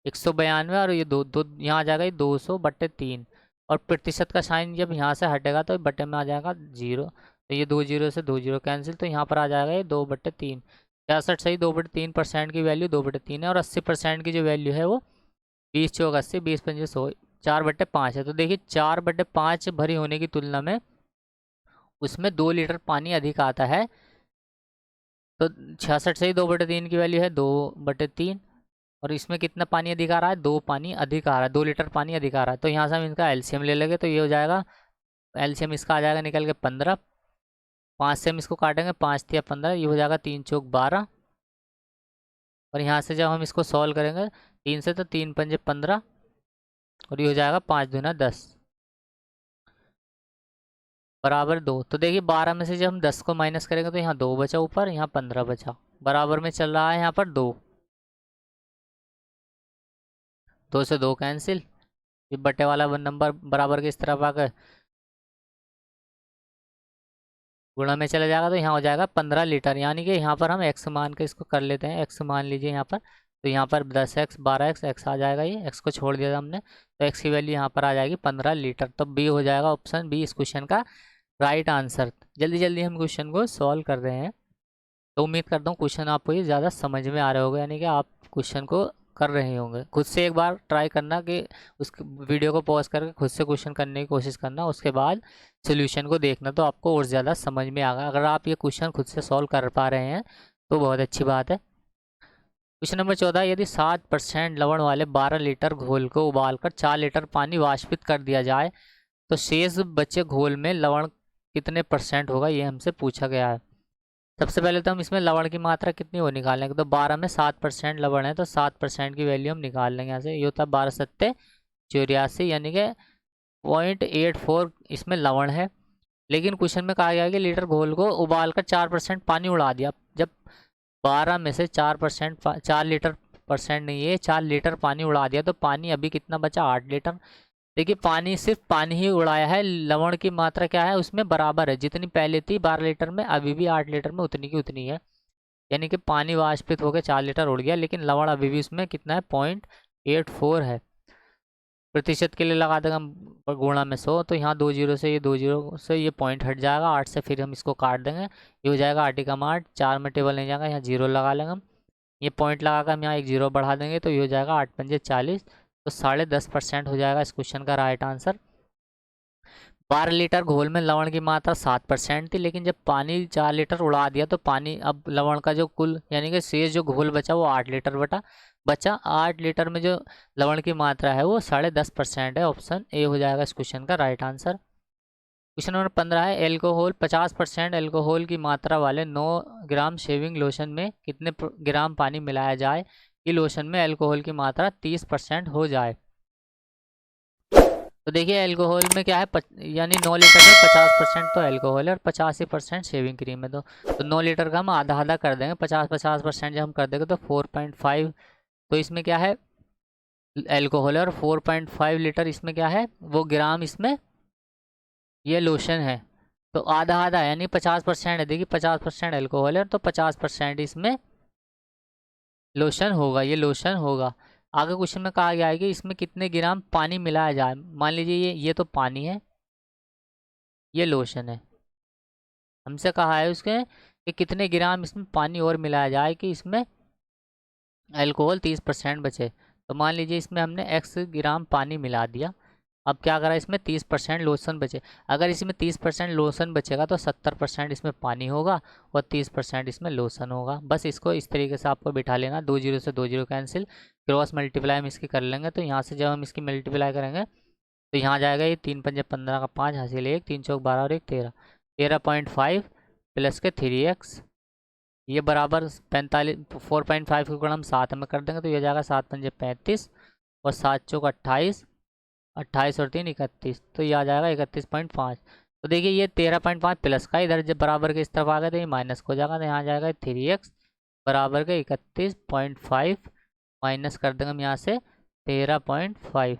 192, और ये दो दो यहाँ आ जाएगा ये 200/3। और प्रतिशत का साइन जब यहाँ से हटेगा तो बटे में आ जाएगा 0। तो ये 2 जीरो से 2 जीरो कैंसिल, तो यहाँ पर आ जाएगा ये 2/3। 66 सही 2/3% की वैल्यू 2/3 है, और 80% की जो वैल्यू है वो 20×4=80, 20×5=100, 4/5 है। तो देखिए 4/5 भरी होने की तुलना में उसमें 2 लीटर पानी अधिक आता है। तो 66 से ही 2/3 की वैल्यू है 2/3, और इसमें कितना पानी अधिक आ रहा है, 2 पानी अधिक आ रहा है, 2 लीटर पानी अधिक आ रहा है। तो यहाँ से हम इनका एलसीएम ले लेंगे, तो ये हो जाएगा एलसीएम इसका आ जाएगा निकल के 15। 5 से हम इसको काटेंगे, 5×3=15, ये हो जाएगा 3×4=12। और यहाँ से जब हम इसको सॉल्व करेंगे 3 से, तो 3×5=15, और ये हो जाएगा 5×2=10 बराबर 2। तो देखिए 12 में से जब हम 10 को माइनस करेंगे तो यहाँ 2 बचा ऊपर, यहाँ 15 बचा, बराबर में चल रहा है यहाँ पर 2। 2 से 2 कैंसिल, ये बटे वाला नंबर बराबर के इस तरफ आकर गुणा में चला जाएगा, तो यहाँ हो जाएगा 15 लीटर। यानी कि यहाँ पर हम एक्स मान के इसको कर लेते हैं, एक्स मान लीजिए यहाँ पर। तो यहाँ पर 10x 12x एक्स आ जाएगा, ये एक्स को छोड़ दिया था हमने, तो एक्स की वैल्यू यहाँ पर आ जाएगी 15 लीटर। तो बी हो जाएगा ऑप्शन बी इस क्वेश्चन का राइट आंसर। जल्दी जल्दी हम क्वेश्चन को सॉल्व कर रहे हैं। तो उम्मीद करता हूँ क्वेश्चन आपको ये ज़्यादा समझ में आ रहे होंगे, यानी कि आप क्वेश्चन को कर रहे होंगे। खुद से एक बार ट्राई करना कि उस वीडियो को पॉज करके खुद से क्वेश्चन करने की कोशिश करना, उसके बाद सोल्यूशन को देखना, तो आपको और ज़्यादा समझ में आएगा। अगर आप ये क्वेश्चन खुद से सॉल्व कर पा रहे हैं तो बहुत अच्छी बात है। क्वेश्चन नंबर 14, यदि 7% लवण वाले 12 लीटर घोल को उबालकर 4 लीटर पानी वाष्पित कर दिया जाए तो शेष बचे घोल में लवण कितने परसेंट होगा, ये हमसे पूछा गया है। सबसे पहले तो हम इसमें लवण की मात्रा कितनी वो निकालेंगे। तो 12 में 7% लवण है, तो 7% की वैल्यू हम निकाल लेंगे यहाँ से। ये होता है 12×7=84, यानी कि 0.84 इसमें लवण है। लेकिन क्वेश्चन में कहा गया है कि लीटर घोल को उबाल कर 4% पानी उड़ा दिया। जब 12 में से 4%, 4 लीटर परसेंट नहीं है, 4 लीटर पानी उड़ा दिया, तो पानी अभी कितना बचा, 8 लीटर। देखिए पानी सिर्फ पानी ही उड़ाया है, लवण की मात्रा क्या है उसमें बराबर है, जितनी पहले थी 12 लीटर में अभी भी 8 लीटर में उतनी की उतनी है। यानी कि पानी वाष्पित होकर 4 लीटर उड़ गया, लेकिन लवण अभी भी उसमें कितना है, 0.84 है। प्रतिशत के लिए लगा देंगे हम गुणा में 100, तो यहाँ 2 जीरो से ये 2 जीरो से ये पॉइंट हट जाएगा, 8 से फिर हम इसको काट देंगे, ये हो जाएगा 8×8, 4 में टेबल नहीं जाएगा, यहाँ 0 लगा लेंगे हम। ये पॉइंट लगा कर हम यहाँ एक 0 बढ़ा देंगे, तो ये हो जाएगा 8×5=40। तो 10.5% हो जाएगा इस क्वेश्चन का राइट आंसर। 12 लीटर घोल में लवण की मात्रा 7% थी, लेकिन जब पानी 4 लीटर उड़ा दिया तो पानी अब लवण का जो कुल यानी कि शेष जो घोल बचा वो 8 लीटर बचा। 8 लीटर में जो लवण की मात्रा है वो 10.5% है। ऑप्शन ए हो जाएगा इस क्वेश्चन का राइट आंसर। क्वेश्चन नंबर 15 है, एल्कोहल 50% एल्कोहल की मात्रा वाले 9 ग्राम शेविंग लोशन में कितने ग्राम पानी मिलाया जाए कि लोशन में एल्कोहल की मात्रा 30% हो जाए। तो देखिए अल्कोहल में क्या है, यानी 9 लीटर में 50% तो अल्कोहल है और 85% शेविंग क्रीम है। तो 9 लीटर का हम आधा आधा कर देंगे, 50% जब हम कर देंगे तो 4.5, तो इसमें क्या है अल्कोहल है, और 4.5 लीटर इसमें क्या है वो ग्राम इसमें ये लोशन है। तो आधा आधा यानी 50% है। देखिए 50% अल्कोहल है तो 50% इसमें लोशन होगा, ये लोशन होगा। आगे क्वेश्चन में कहा गया है कि इसमें कितने ग्राम पानी मिलाया जाए। मान लीजिए ये तो पानी है, ये लोशन है। हमसे कहा है उसके कि कितने ग्राम इसमें पानी और मिलाया जाए कि इसमें अल्कोहल 30% बचे। तो मान लीजिए इसमें हमने x ग्राम पानी मिला दिया। अब क्या करा, इसमें 30% लोशन बचे। अगर इसमें 30% लोशन बचेगा तो 70% इसमें पानी होगा और 30% इसमें लोशन होगा। बस इसको इस तरीके से आपको बिठा लेना। 2 जीरो से 2 जीरो कैंसिल, क्रॉस मल्टीप्लाई हम इसकी कर लेंगे। तो यहाँ से जब हम इसकी मल्टीप्लाई करेंगे तो यहाँ जाएगा ये 3 पंजे 15 का 5 हासिल 1, 3 चौक 12 और 1 13, 13.5 प्लस के 3x, ये बराबर 45। 4.5 को गुणा हम 7 में कर देंगे तो ये जाएगा 7 पंजे 35 और 7 चौक 28, 28 और 3 31, तो ये आ जाएगा 31.5। तो देखिए ये 13.5 प्लस का इधर जब बराबर के इस तरफ आ गया तो ये माइनस को जाएगा, तो यहाँ जाएगा 3x बराबर के 31.5 माइनस कर देंगे हम यहाँ से 13.5।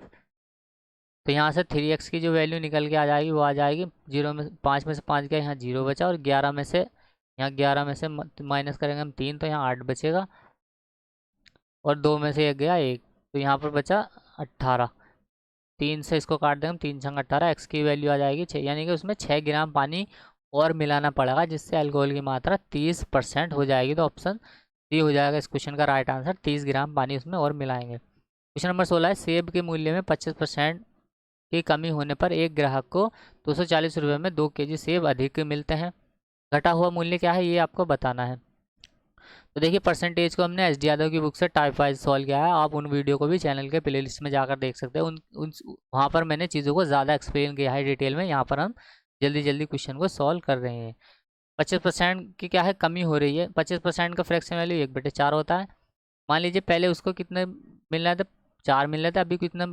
तो यहाँ से 3x की जो वैल्यू निकल के आ जाएगी वो आ जाएगी 0 में 5 में से 5 गया, यहाँ 0 बचा, और 11 में से यहाँ 11 में से माइनस करेंगे हम 3 तो यहाँ 8 बचेगा, और 2 में से 1 गया 1, तो यहाँ पर बचा 18। 3 से इसको काट देंगे हम, 3 छंग 18, एक्स की वैल्यू आ जाएगी 6, यानी कि उसमें 6 ग्राम पानी और मिलाना पड़ेगा जिससे अल्कोहल की मात्रा 30% हो जाएगी। तो ऑप्शन डी हो जाएगा इस क्वेश्चन का राइट आंसर, 30 ग्राम पानी उसमें और मिलाएंगे। क्वेश्चन नंबर 16 है, सेब के मूल्य में 25% की कमी होने पर एक ग्राहक को 240 रुपये में 2 केजी सेब अधिक मिलते हैं। घटा हुआ मूल्य क्या है ये आपको बताना है। तो देखिए परसेंटेज को हमने एस डी यादव की बुक से टाइप वाइज सॉल्व किया है। आप उन वीडियो को भी चैनल के प्लेलिस्ट में जाकर देख सकते हैं। उन वहाँ पर मैंने चीज़ों को ज़्यादा एक्सप्लेन किया है डिटेल में। यहाँ पर हम जल्दी जल्दी क्वेश्चन को सॉल्व कर रहे हैं। 25% की क्या है कमी हो रही है। 25% का फ्रैक्शन वैल्यू 1/4 होता है। मान लीजिए पहले उसको कितने मिल रहा था, 4 मिल रहा था, अभी कितना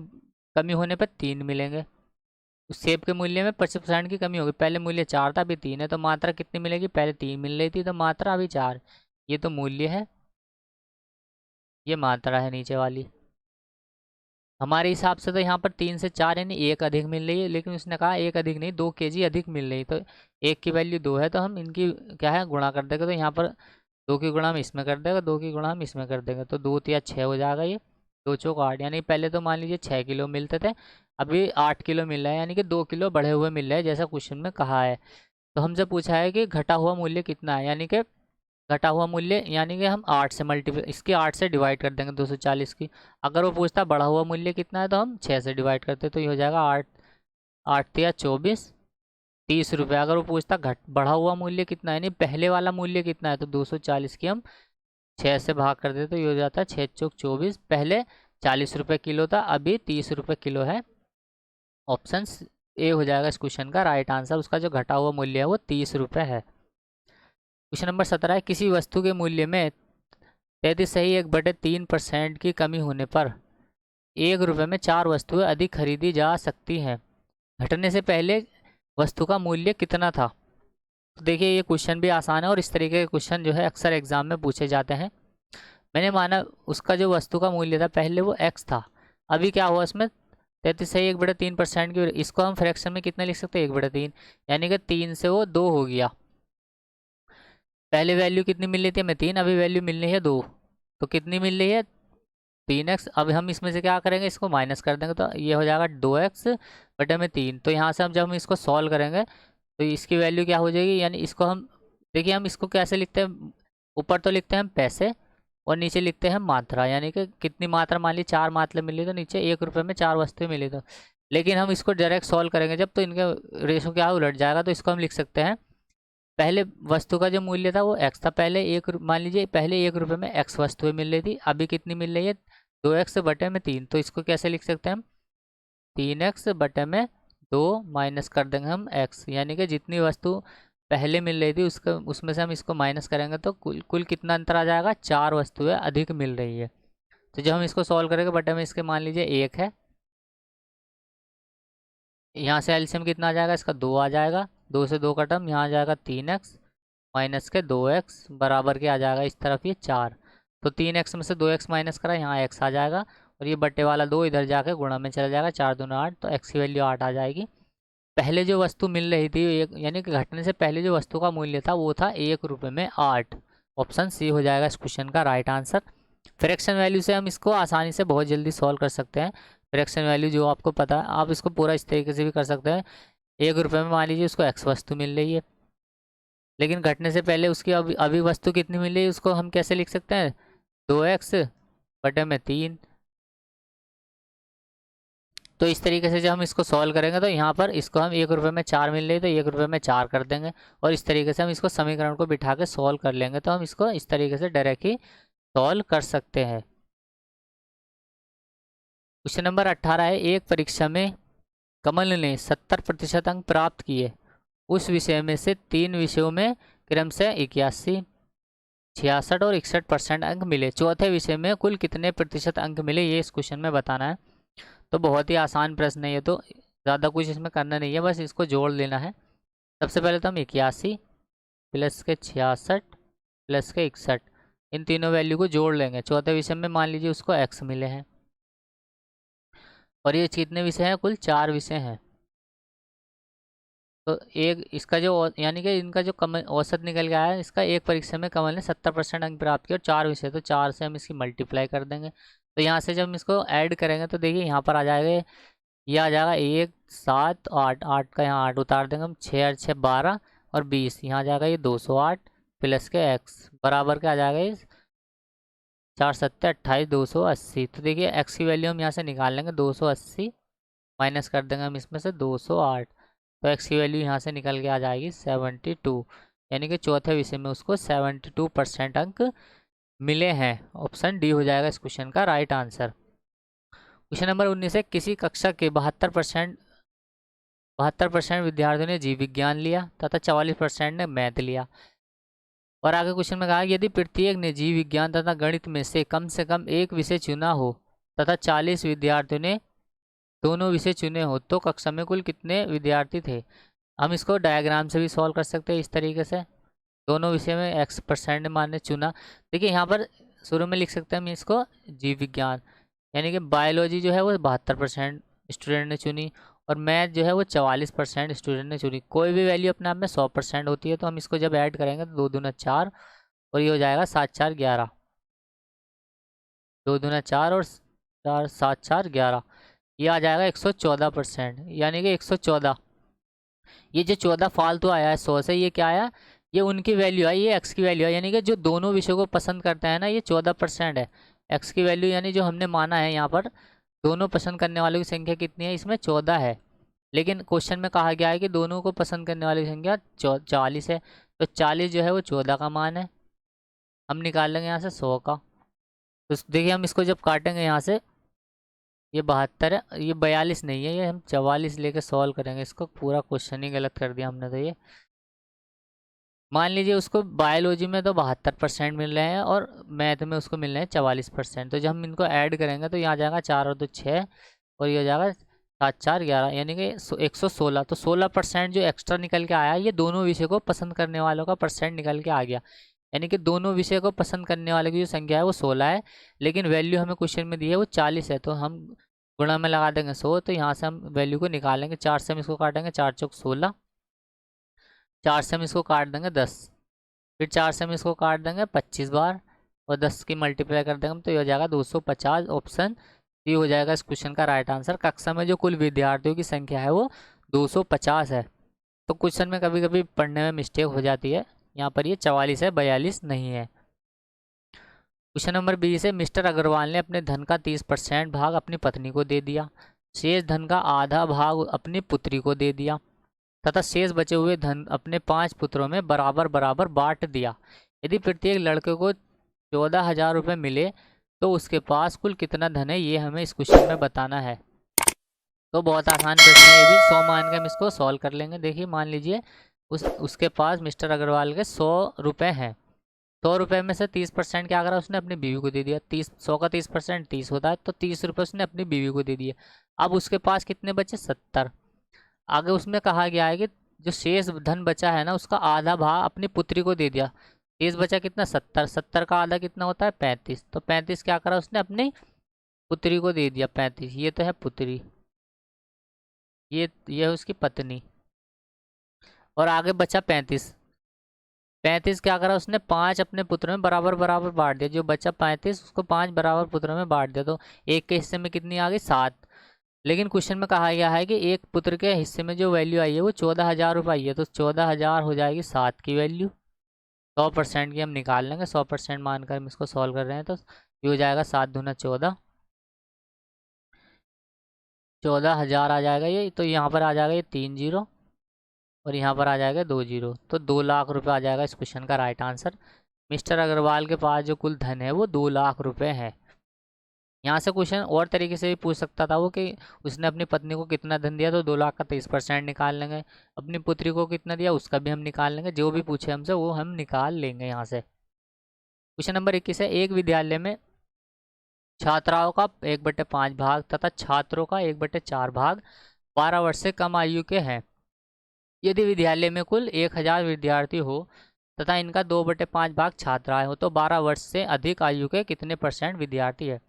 कमी होने पर 3 मिलेंगे। उस सेब के मूल्य में 25% की कमी होगी। पहले मूल्य 4 था, अभी 3 है, तो मात्रा कितनी मिलेगी, पहले 3 मिल रही थी तो मात्रा अभी 4। ये तो मूल्य है, ये मात्रा है नीचे वाली। हमारे हिसाब से तो यहाँ पर 3 से 4 यानी 1 अधिक मिल रही है, लेकिन उसने कहा 1 अधिक नहीं 2 केजी अधिक मिल रही, तो 1 की वैल्यू 2 है तो हम इनकी क्या है गुणा कर देंगे। तो यहाँ पर 2 की गुणा हम इसमें कर देंगे, 2 की गुणा हम इसमें कर देंगे, तो 2 या 6 हो जाएगा। ये 2 चौक 8, यानी पहले तो मान लीजिए 6 किलो मिलते थे, अभी 8 किलो मिल रहा है, यानी कि 2 किलो बढ़े हुए मिल रहे हैं जैसा क्वेश्चन में कहा है। तो हमसे पूछा है कि घटा हुआ मूल्य कितना है, यानी कि घटा हुआ मूल्य यानी कि हम 8 से मल्टीप्लाई इसके 8 से डिवाइड कर देंगे 240 की। अगर वो पूछता बढ़ा हुआ मूल्य कितना है तो हम 6 से डिवाइड करते, तो ये हो जाएगा 8, 8 या 24, 30 रुपये। अगर वो पूछता घट बढ़ा हुआ मूल्य कितना है यानी पहले वाला मूल्य कितना है, तो 240 की हम 6 से भाग कर देते तो ये हो जाता है 6 चौक 24। पहले 40 रुपये किलो था, अभी 30 रुपये किलो है। ऑप्शन ए हो जाएगा इस क्वेश्चन का राइट आंसर। उसका जो घटा हुआ मूल्य है वो 30 रुपये है। क्वेश्चन नंबर 17 है, किसी वस्तु के मूल्य में 33.1/3% की कमी होने पर 1 रुपये में 4 वस्तुएं अधिक खरीदी जा सकती हैं। घटने से पहले वस्तु का मूल्य कितना था। तो देखिए ये क्वेश्चन भी आसान है और इस तरीके के क्वेश्चन जो है अक्सर एग्जाम में पूछे जाते हैं। मैंने माना उसका जो वस्तु का मूल्य था पहले वो x था, अभी क्या हुआ इसमें 33.1/3% की, इसको हम फ्रैक्शन में कितना लिख सकते हैं 1/3, यानी कि 3 से वो 2 हो गया। पहले वैल्यू कितनी मिल रही थी हमें 3, अभी वैल्यू मिल रही है 2, तो कितनी मिल रही है 3x। अब हम इसमें से क्या करेंगे इसको माइनस कर देंगे तो ये हो जाएगा 2x बटे में 3। तो यहाँ से हम जब हम इसको सॉल्व करेंगे तो इसकी वैल्यू क्या हो जाएगी, यानी इसको हम देखिए हम इसको कैसे लिखते हैं, ऊपर तो लिखते हैं हम पैसे और नीचे लिखते हैं मात्रा, यानी कि कितनी मात्रा मान ली 4 मात्रा मिली तो नीचे 1 रुपये में 4 वस्तुएं मिली। तो लेकिन हम इसको डायरेक्ट सॉल्व करेंगे जब तो इनके रेशो क्या उलट जाएगा। तो इसको हम लिख सकते हैं पहले वस्तु का जो मूल्य था वो x था, पहले मान लीजिए पहले 1 रुपये में x वस्तुएं मिल रही थी, अभी कितनी मिल रही है 2x बटे में 3। तो इसको कैसे लिख सकते हैं हम 3x बटे में 2 माइनस कर देंगे हम x, यानी कि जितनी वस्तु पहले मिल रही थी उसका उसमें से हम इसको माइनस करेंगे तो कुल कितना अंतर आ जाएगा 4 वस्तुएं अधिक मिल रही है। तो जब हम इसको सॉल्व करेंगे बटे में इसके मान लीजिए 1 है, यहाँ से एलसीएम कितना आ जाएगा इसका 2 आ जाएगा, 2 से 2 का टर्म यहाँ आ जाएगा 3x माइनस के 2x बराबर के आ जाएगा इस तरफ ये 4। तो 3x में से 2x माइनस करा यहाँ x आ जाएगा और ये बट्टे वाला 2 इधर जाके गुणा में चला जाएगा, 4 दूना 8, तो x की वैल्यू 8 आ जाएगी। पहले जो वस्तु मिल रही थी एक, यानी कि घटने से पहले जो वस्तु का मूल्य था वो था 1 रुपये में 8। ऑप्शन सी हो जाएगा इस क्वेश्चन का राइट आंसर। फ्रैक्शन वैल्यू से हम इसको आसानी से बहुत जल्दी सॉल्व कर सकते हैं। फ्रैक्शन वैल्यू जो आपको पता है आप इसको पूरा इस तरीके से भी कर सकते हैं। 1 रुपये में मान लीजिए उसको x वस्तु मिल रही है, लेकिन घटने से पहले उसकी अभी वस्तु कितनी मिल रही है उसको हम कैसे लिख सकते हैं 2x बटे में 3। तो इस तरीके से जब हम इसको सॉल्व करेंगे तो यहाँ पर इसको हम 1 रुपये में 4 मिल रही है तो 1 रुपये में 4 कर देंगे, और इस तरीके से हम इसको समीकरण को बिठा के सॉल्व कर लेंगे। तो हम इसको इस तरीके से डायरेक्ट ही सॉल्व कर सकते हैं। क्वेश्चन नंबर 18 है, एक परीक्षा में कमल ने 70% अंक प्राप्त किए। उस विषय में से 3 विषयों में क्रमशः 81, 66 और 61% अंक मिले। चौथे विषय में कुल कितने प्रतिशत अंक मिले, ये इस क्वेश्चन में बताना है। तो बहुत ही आसान प्रश्न है ये, तो ज़्यादा कुछ इसमें करना नहीं है, बस इसको जोड़ लेना है। सबसे पहले तो हम 81 प्लस के 66 प्लस के 61, इन तीनों वैल्यू को जोड़ लेंगे। चौथे विषय में मान लीजिए उसको x मिले हैं, और ये कितने विषय हैं, कुल 4 विषय हैं। तो एक इसका जो यानी कि इनका जो कमल औसत निकल गया है, इसका एक परीक्षा में कमल ने 70% अंक प्राप्त किए और 4 विषय, तो 4 से हम इसकी मल्टीप्लाई कर देंगे। तो यहाँ से जब हम इसको ऐड करेंगे तो देखिए यहाँ पर आ जाएगा, ये आ जाएगा 1 7 8, 8 का यहाँ 8 उतार देंगे हम, 6 8 6 12 और 20, यहाँ आ जाएगा ये 208 प्लस के x बराबर क्या आ जाएगा, ये 4 7 28 280। तो देखिए x की वैल्यू हम यहाँ से निकाल लेंगे, 280 माइनस कर देंगे हम इसमें से 208, तो x की वैल्यू यहाँ से निकल के आ जाएगी 72, यानी कि चौथे विषय में उसको 72% अंक मिले हैं। ऑप्शन डी हो जाएगा इस क्वेश्चन का राइट आंसर। क्वेश्चन नंबर 19 है, किसी कक्षा के 72% विद्यार्थियों ने जीव विज्ञान लिया तथा 44% ने मैथ लिया। और आगे क्वेश्चन में कहा, यदि प्रत्येक ने जीव विज्ञान तथा गणित में से कम एक विषय चुना हो तथा 40 विद्यार्थियों ने दोनों विषय चुने हो, तो कक्षा में कुल कितने विद्यार्थी थे। हम इसको डायग्राम से भी सॉल्व कर सकते हैं इस तरीके से। दोनों विषय में x% माने चुना, देखिए यहाँ पर शुरू में लिख सकते हैं हम इसको जीव विज्ञान, यानी कि बायोलॉजी जो है वो 72% स्टूडेंट ने चुनी, और मैथ जो है वो 44% स्टूडेंट ने चुनी। कोई भी वैल्यू अपने आप में 100% होती है, तो हम इसको जब ऐड करेंगे तो 2 दूना 4 और ये हो जाएगा 7 4 11, 2 दूना 4 और 4 7 4 11, ये आ जाएगा 114%, यानी कि 114। ये जो 14 फालतू आया है 100 से, ये क्या आया, ये उनकी वैल्यू है, ये x की वैल्यू है, यानी कि जो दोनों विषयों को पसंद करते हैं ना, ये 14% है। x की वैल्यू यानी जो हमने माना है यहाँ पर दोनों पसंद करने वालों की संख्या कितनी है, इसमें 14 है। लेकिन क्वेश्चन में कहा गया है कि दोनों को पसंद करने वाली संख्या 40 है, तो 40 जो है वो 14 का मान है। हम निकाल लेंगे यहाँ से 100 का, तो देखिए हम इसको जब काटेंगे यहाँ से, ये 72 है, ये 42 नहीं है, ये हम 44 लेके सॉल्व करेंगे इसको। पूरा क्वेश्चन ही गलत कर दिया हमने। तो ये मान लीजिए उसको बायोलॉजी में तो 72% मिल रहे हैं और मैथ में उसको मिल रहे हैं 44%, तो जब हम इनको ऐड करेंगे तो यहाँ आ जाएगा 4 और 2 6 और ये हो जाएगा 7 4 11, यानी कि 116। तो 16% जो एक्स्ट्रा निकल के आया, ये दोनों विषय को पसंद करने वालों का परसेंट निकल के आ गया, यानी कि दोनों विषय को पसंद करने वाले की जो संख्या है वो 16 है, लेकिन वैल्यू हमें क्वेश्चन में दी है वो 40 है, तो हम गुणा में लगा देंगे 100, तो यहाँ से हम वैल्यू को निकालेंगे। 4 से हम इसको काटेंगे, 4 चौक 16, 4 से हम इसको काट देंगे 10, फिर 4 से हम इसको काट देंगे 25 बार और 10 की मल्टीप्लाई कर देंगे, तो ये हो जाएगा 250। ऑप्शन सी हो जाएगा इस क्वेश्चन का राइट आंसर। कक्षा में जो कुल विद्यार्थियों की संख्या है वो 250 है। तो क्वेश्चन में कभी कभी पढ़ने में मिस्टेक हो जाती है, यहाँ पर ये 44 है, 42 नहीं है। क्वेश्चन नंबर 20 है, मिस्टर अग्रवाल ने अपने धन का 30% भाग अपनी पत्नी को दे दिया, शेष धन का आधा भाग अपनी पुत्री को दे दिया तथा शेष बचे हुए धन अपने 5 पुत्रों में बराबर बराबर बांट दिया। यदि प्रत्येक लड़के को 14,000 रुपये मिले तो उसके पास कुल कितना धन है, ये हमें इस क्वेश्चन में बताना है। तो बहुत आसान प्रश्न है ये भी, 100 मान के हम इसको सॉल्व कर लेंगे। देखिए मान लीजिए उसके पास मिस्टर अग्रवाल के 100 रुपये हैं, 100 रुपये में से 30% क्या करा उसने अपनी बीवी को दे दिया, 100 का 30% 30 होता है, तो 30 रुपये उसने अपनी बीवी को दे दिए। अब उसके पास कितने बचे, 70। आगे उसमें कहा गया है कि जो शेष धन बचा है ना, उसका आधा भाग अपनी पुत्री को दे दिया, शेष बचा कितना, 70, 70 का आधा कितना होता है, 35, तो 35 क्या करा उसने अपनी पुत्री को दे दिया, 35, ये तो है पुत्री, ये है उसकी पत्नी, और आगे बचा 35, 35 क्या करा उसने 5 अपने पुत्रों में बराबर बराबर बांट दिया, जो बचा 35 उसको 5 बराबर पुत्रों में बांट दिया, तो एक के हिस्से में कितनी आ गई, 7। लेकिन क्वेश्चन में कहा गया है कि एक पुत्र के हिस्से में जो वैल्यू आई है वो 14,000 रुपये आई है, तो 14,000 हो जाएगी 7 की वैल्यू, 100% की हम निकाल लेंगे, 100% मानकर हम इसको सॉल्व कर रहे हैं, तो ये हो जाएगा 7 दूना 14, 14,000 आ जाएगा ये, तो यहाँ पर आ जाएगा ये 3 जीरो और यहाँ पर आ जाएगा 2 जीरो, तो 2 लाख रुपए आ जाएगा इस क्वेश्चन का राइट आंसर। मिस्टर अग्रवाल के पास जो कुल धन है वो 2 लाख रुपए है। यहाँ से क्वेश्चन और तरीके से भी पूछ सकता था वो कि उसने अपनी पत्नी को कितना धन दिया, तो 2 लाख का 30% निकाल लेंगे। अपनी पुत्री को कितना दिया उसका भी हम निकाल लेंगे, जो भी पूछे हमसे वो हम निकाल लेंगे यहाँ से। क्वेश्चन नंबर 21 है, एक विद्यालय में छात्राओं का 1/5 भाग तथा छात्रों का 1/4 भाग 12 वर्ष से कम आयु के हैं। यदि विद्यालय में कुल 1000 विद्यार्थी हो तथा इनका 2/5 भाग छात्राएं हो, तो 12 वर्ष से अधिक आयु के कितने % विद्यार्थी है।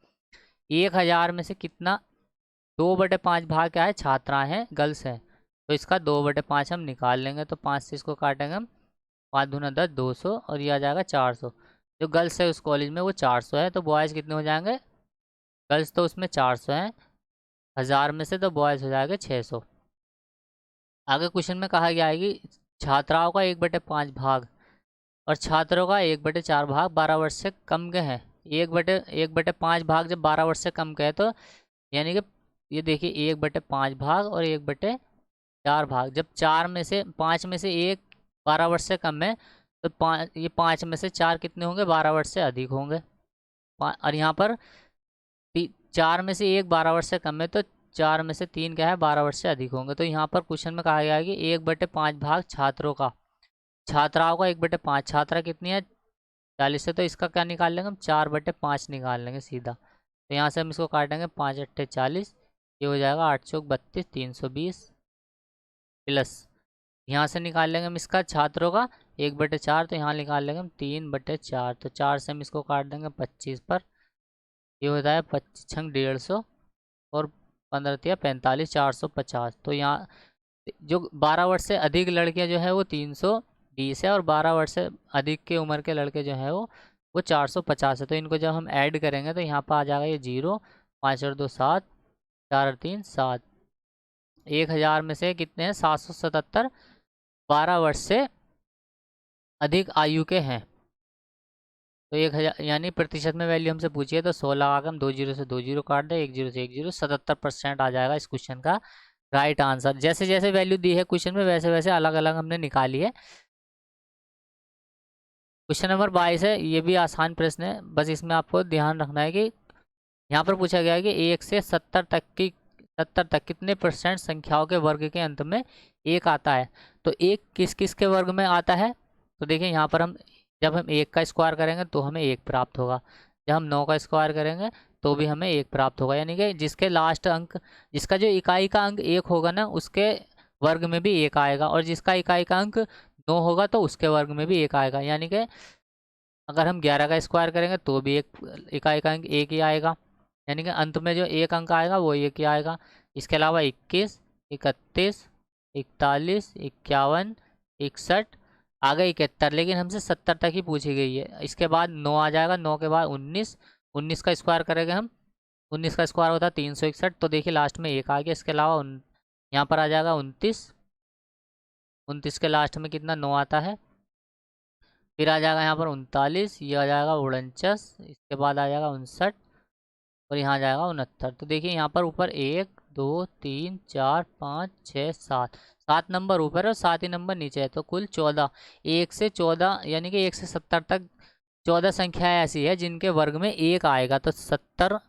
1000 में से कितना, 2/5 भाग क्या है, छात्राएं हैं, गर्ल्स हैं, तो इसका 2/5 हम निकाल लेंगे। तो 5 से इसको काटेंगे हम, 5 दूना 10, 200 और ये आ जाएगा 400। जो गर्ल्स है उस कॉलेज में वो 400 है, तो बॉयज़ कितने हो जाएंगे, गर्ल्स तो उसमें 400 हैं, 1000 में से तो बॉयज़ हो जाएगा 600। आगे क्वेश्चन में कहा गया है कि छात्राओं का 1/5 भाग और छात्रों का 1/4 भाग 12 वर्ष से कम के हैं। 1/5 भाग जब 12 वर्ष से कम के है, तो यानी कि ये देखिए 1/5 भाग और 1/4 भाग, जब 4 में से 5 में से एक 12 वर्ष से कम है, तो 5 में से 4 कितने होंगे, 12 वर्ष से अधिक होंगे। और यहाँ पर 4 में से एक 12 वर्ष से कम है, तो 4 में से 3 क्या है, 12 वर्ष से अधिक होंगे। तो यहाँ पर क्वेश्चन में कहा गया है कि 1/5 भाग छात्रों का, छात्राओं का 1/5, छात्रा कितनी है 40 है, तो इसका क्या निकाल लेंगे हम, 4/5 निकाल लेंगे सीधा। तो यहाँ से हम इसको काटेंगे, 5 अट्ठे 40, ये हो जाएगा 8 चौक 32, 320 प्लस यहाँ से निकाल लेंगे हम इसका छात्रों का 1/4, तो यहाँ निकाल लेंगे हम 3/4, तो 4 से हम इसको काट देंगे 25 पर, ये होता है 25 छंग 150 और 15 तिया 45, 450। तो यहाँ जो 12 वर्ष से अधिक लड़कियां जो है वो 320 है और 12 वर्ष से अधिक के उम्र के लड़के जो है वो 450 है। तो इनको जब हम ऐड करेंगे तो यहाँ पर आ जाएगा ये 0, 5 और 2 7, 4 और 3 7, 1000 में से कितने हैं 777 12 वर्ष से अधिक आयु के हैं। तो 1000 यानी प्रतिशत में वैल्यू हमसे पूछिए, तो 16 लगा के हम 2 जीरो से 2 जीरो काट दें, 1 जीरो से 1 जीरो, 77% आ जाएगा इस क्वेश्चन का राइट आंसर। जैसे जैसे वैल्यू दी है क्वेश्चन में वैसे वैसे अलग अलग हमने निकाली है। क्वेश्चन नंबर 22 है, ये भी आसान प्रश्न है, बस इसमें आपको ध्यान रखना है कि यहाँ पर पूछा गया है कि 1 से 70 तक कितने % संख्याओं के वर्ग के अंत में 1 आता है। तो 1 किस किस के वर्ग में आता है, तो देखिए यहाँ पर हम जब हम 1 का स्क्वायर करेंगे तो हमें 1 प्राप्त होगा, जब हम 9 का स्क्वायर करेंगे तो भी हमें 1 प्राप्त होगा, यानी कि जिसके लास्ट अंक, जिसका जो इकाई का अंक 1 होगा ना उसके वर्ग में भी 1 आएगा, और जिसका इकाई का अंक 9 होगा तो उसके वर्ग में भी 1 आएगा। यानी कि अगर हम 11 का स्क्वायर करेंगे तो भी एक इकाई का अंक 1 ही आएगा, यानी कि अंत में जो एक अंक आएगा वो 1 ही आएगा। इसके अलावा 21, 31, 41, 51, 61, आगे 71, लेकिन हमसे 70 तक ही पूछी गई है। इसके बाद 9 आ जाएगा, 9 के बाद 19, 19 का स्क्वायर करेंगे हम, 19 का स्क्वायर होता है 361, तो देखिए लास्ट में 1 आ गया। इसके अलावा यहाँ पर आ जाएगा 29, 29 के लास्ट में कितना 9 आता है, फिर आ जाएगा यहाँ पर 39, ये आ जाएगा 49, इसके बाद आ जाएगा 59 और यहाँ आ जाएगा 69। तो देखिए यहाँ पर ऊपर 1 2 3 4 5 6 7, 7 नंबर ऊपर और 7 ही नंबर नीचे है, तो कुल 14। 1 से 14 यानी कि 1 से 70 तक 14 संख्याएं ऐसी है जिनके वर्ग में 1 आएगा, तो 70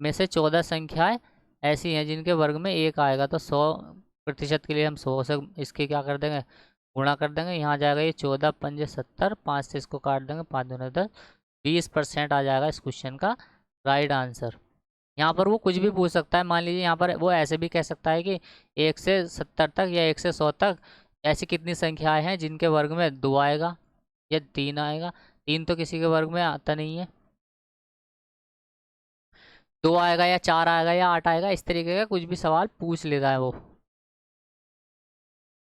में से 14 संख्याएं ऐसी हैं जिनके वर्ग में 1 आएगा, तो 100% के लिए हम 100 से इसके क्या कर देंगे, गुणा कर देंगे। यहाँ आ जाएगा ये 14 पंजे 70, 5 से इसको काट देंगे, 5 दूना 10, 20% आ जाएगा इस क्वेश्चन का राइट आंसर। यहाँ पर वो कुछ भी पूछ सकता है, मान लीजिए यहाँ पर वो ऐसे भी कह सकता है कि 1 से 70 तक या 1 से 100 तक ऐसी कितनी संख्याएं हैं जिनके वर्ग में 2 आएगा या 3 आएगा। 3 तो किसी के वर्ग में आता नहीं है, 2 आएगा या 4 आएगा या 8 आएगा, इस तरीके का कुछ भी सवाल पूछ लेता है वो।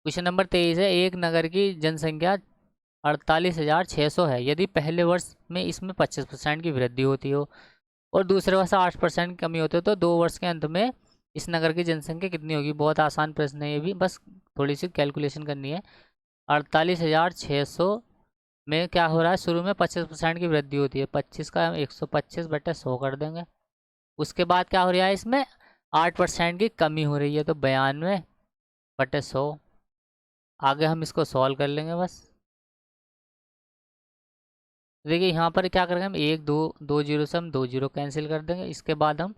क्वेश्चन नंबर 23 है, एक नगर की जनसंख्या 48,600 है। यदि पहले वर्ष में इसमें 25% की वृद्धि होती हो और दूसरे वर्ष 8% कमी होती हो, तो 2 वर्ष के अंत में इस नगर की जनसंख्या कितनी होगी। बहुत आसान प्रश्न है ये भी, बस थोड़ी सी कैलकुलेशन करनी है। 48,600 में क्या हो रहा है, शुरू में 25% की वृद्धि होती है, 25 का हम 125/100 कर देंगे। उसके बाद क्या हो रहा है इसमें 8% की कमी हो रही है, तो 92/100। आगे हम इसको सॉल्व कर लेंगे बस। देखिए यहाँ पर क्या करेंगे हम, एक दो, दो जीरो से हम दो जीरो कैंसिल कर देंगे। इसके बाद हम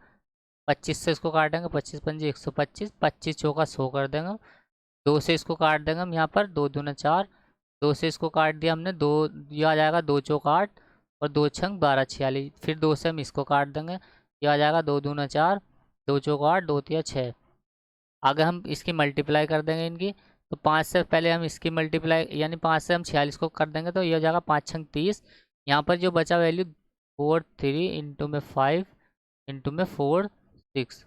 25 से इसको काटेंगे, 25×5 125, 25 चौका 100 कर देंगे हम। दो से इसको काट देंगे हम, यहाँ पर दो दूना 4, दो से इसको काट दिया हमने, दो ये आ जाएगा, दो चौक 8 और दो छंग 12 46। फिर दो से हम इसको काट देंगे, ये आ जाएगा, दो दूना 4, दो चौक 8, दो तिया 6। आगे हम इसकी मल्टीप्लाई कर देंगे इनकी, तो 5 से पहले हम इसकी मल्टीप्लाई, यानी 5 से हम 46 को कर देंगे, तो ये हो जाएगा 5 छंग 30। यहाँ पर जो बचा वैल्यू 4 3 इंटू में 5 इंटू में 4 6,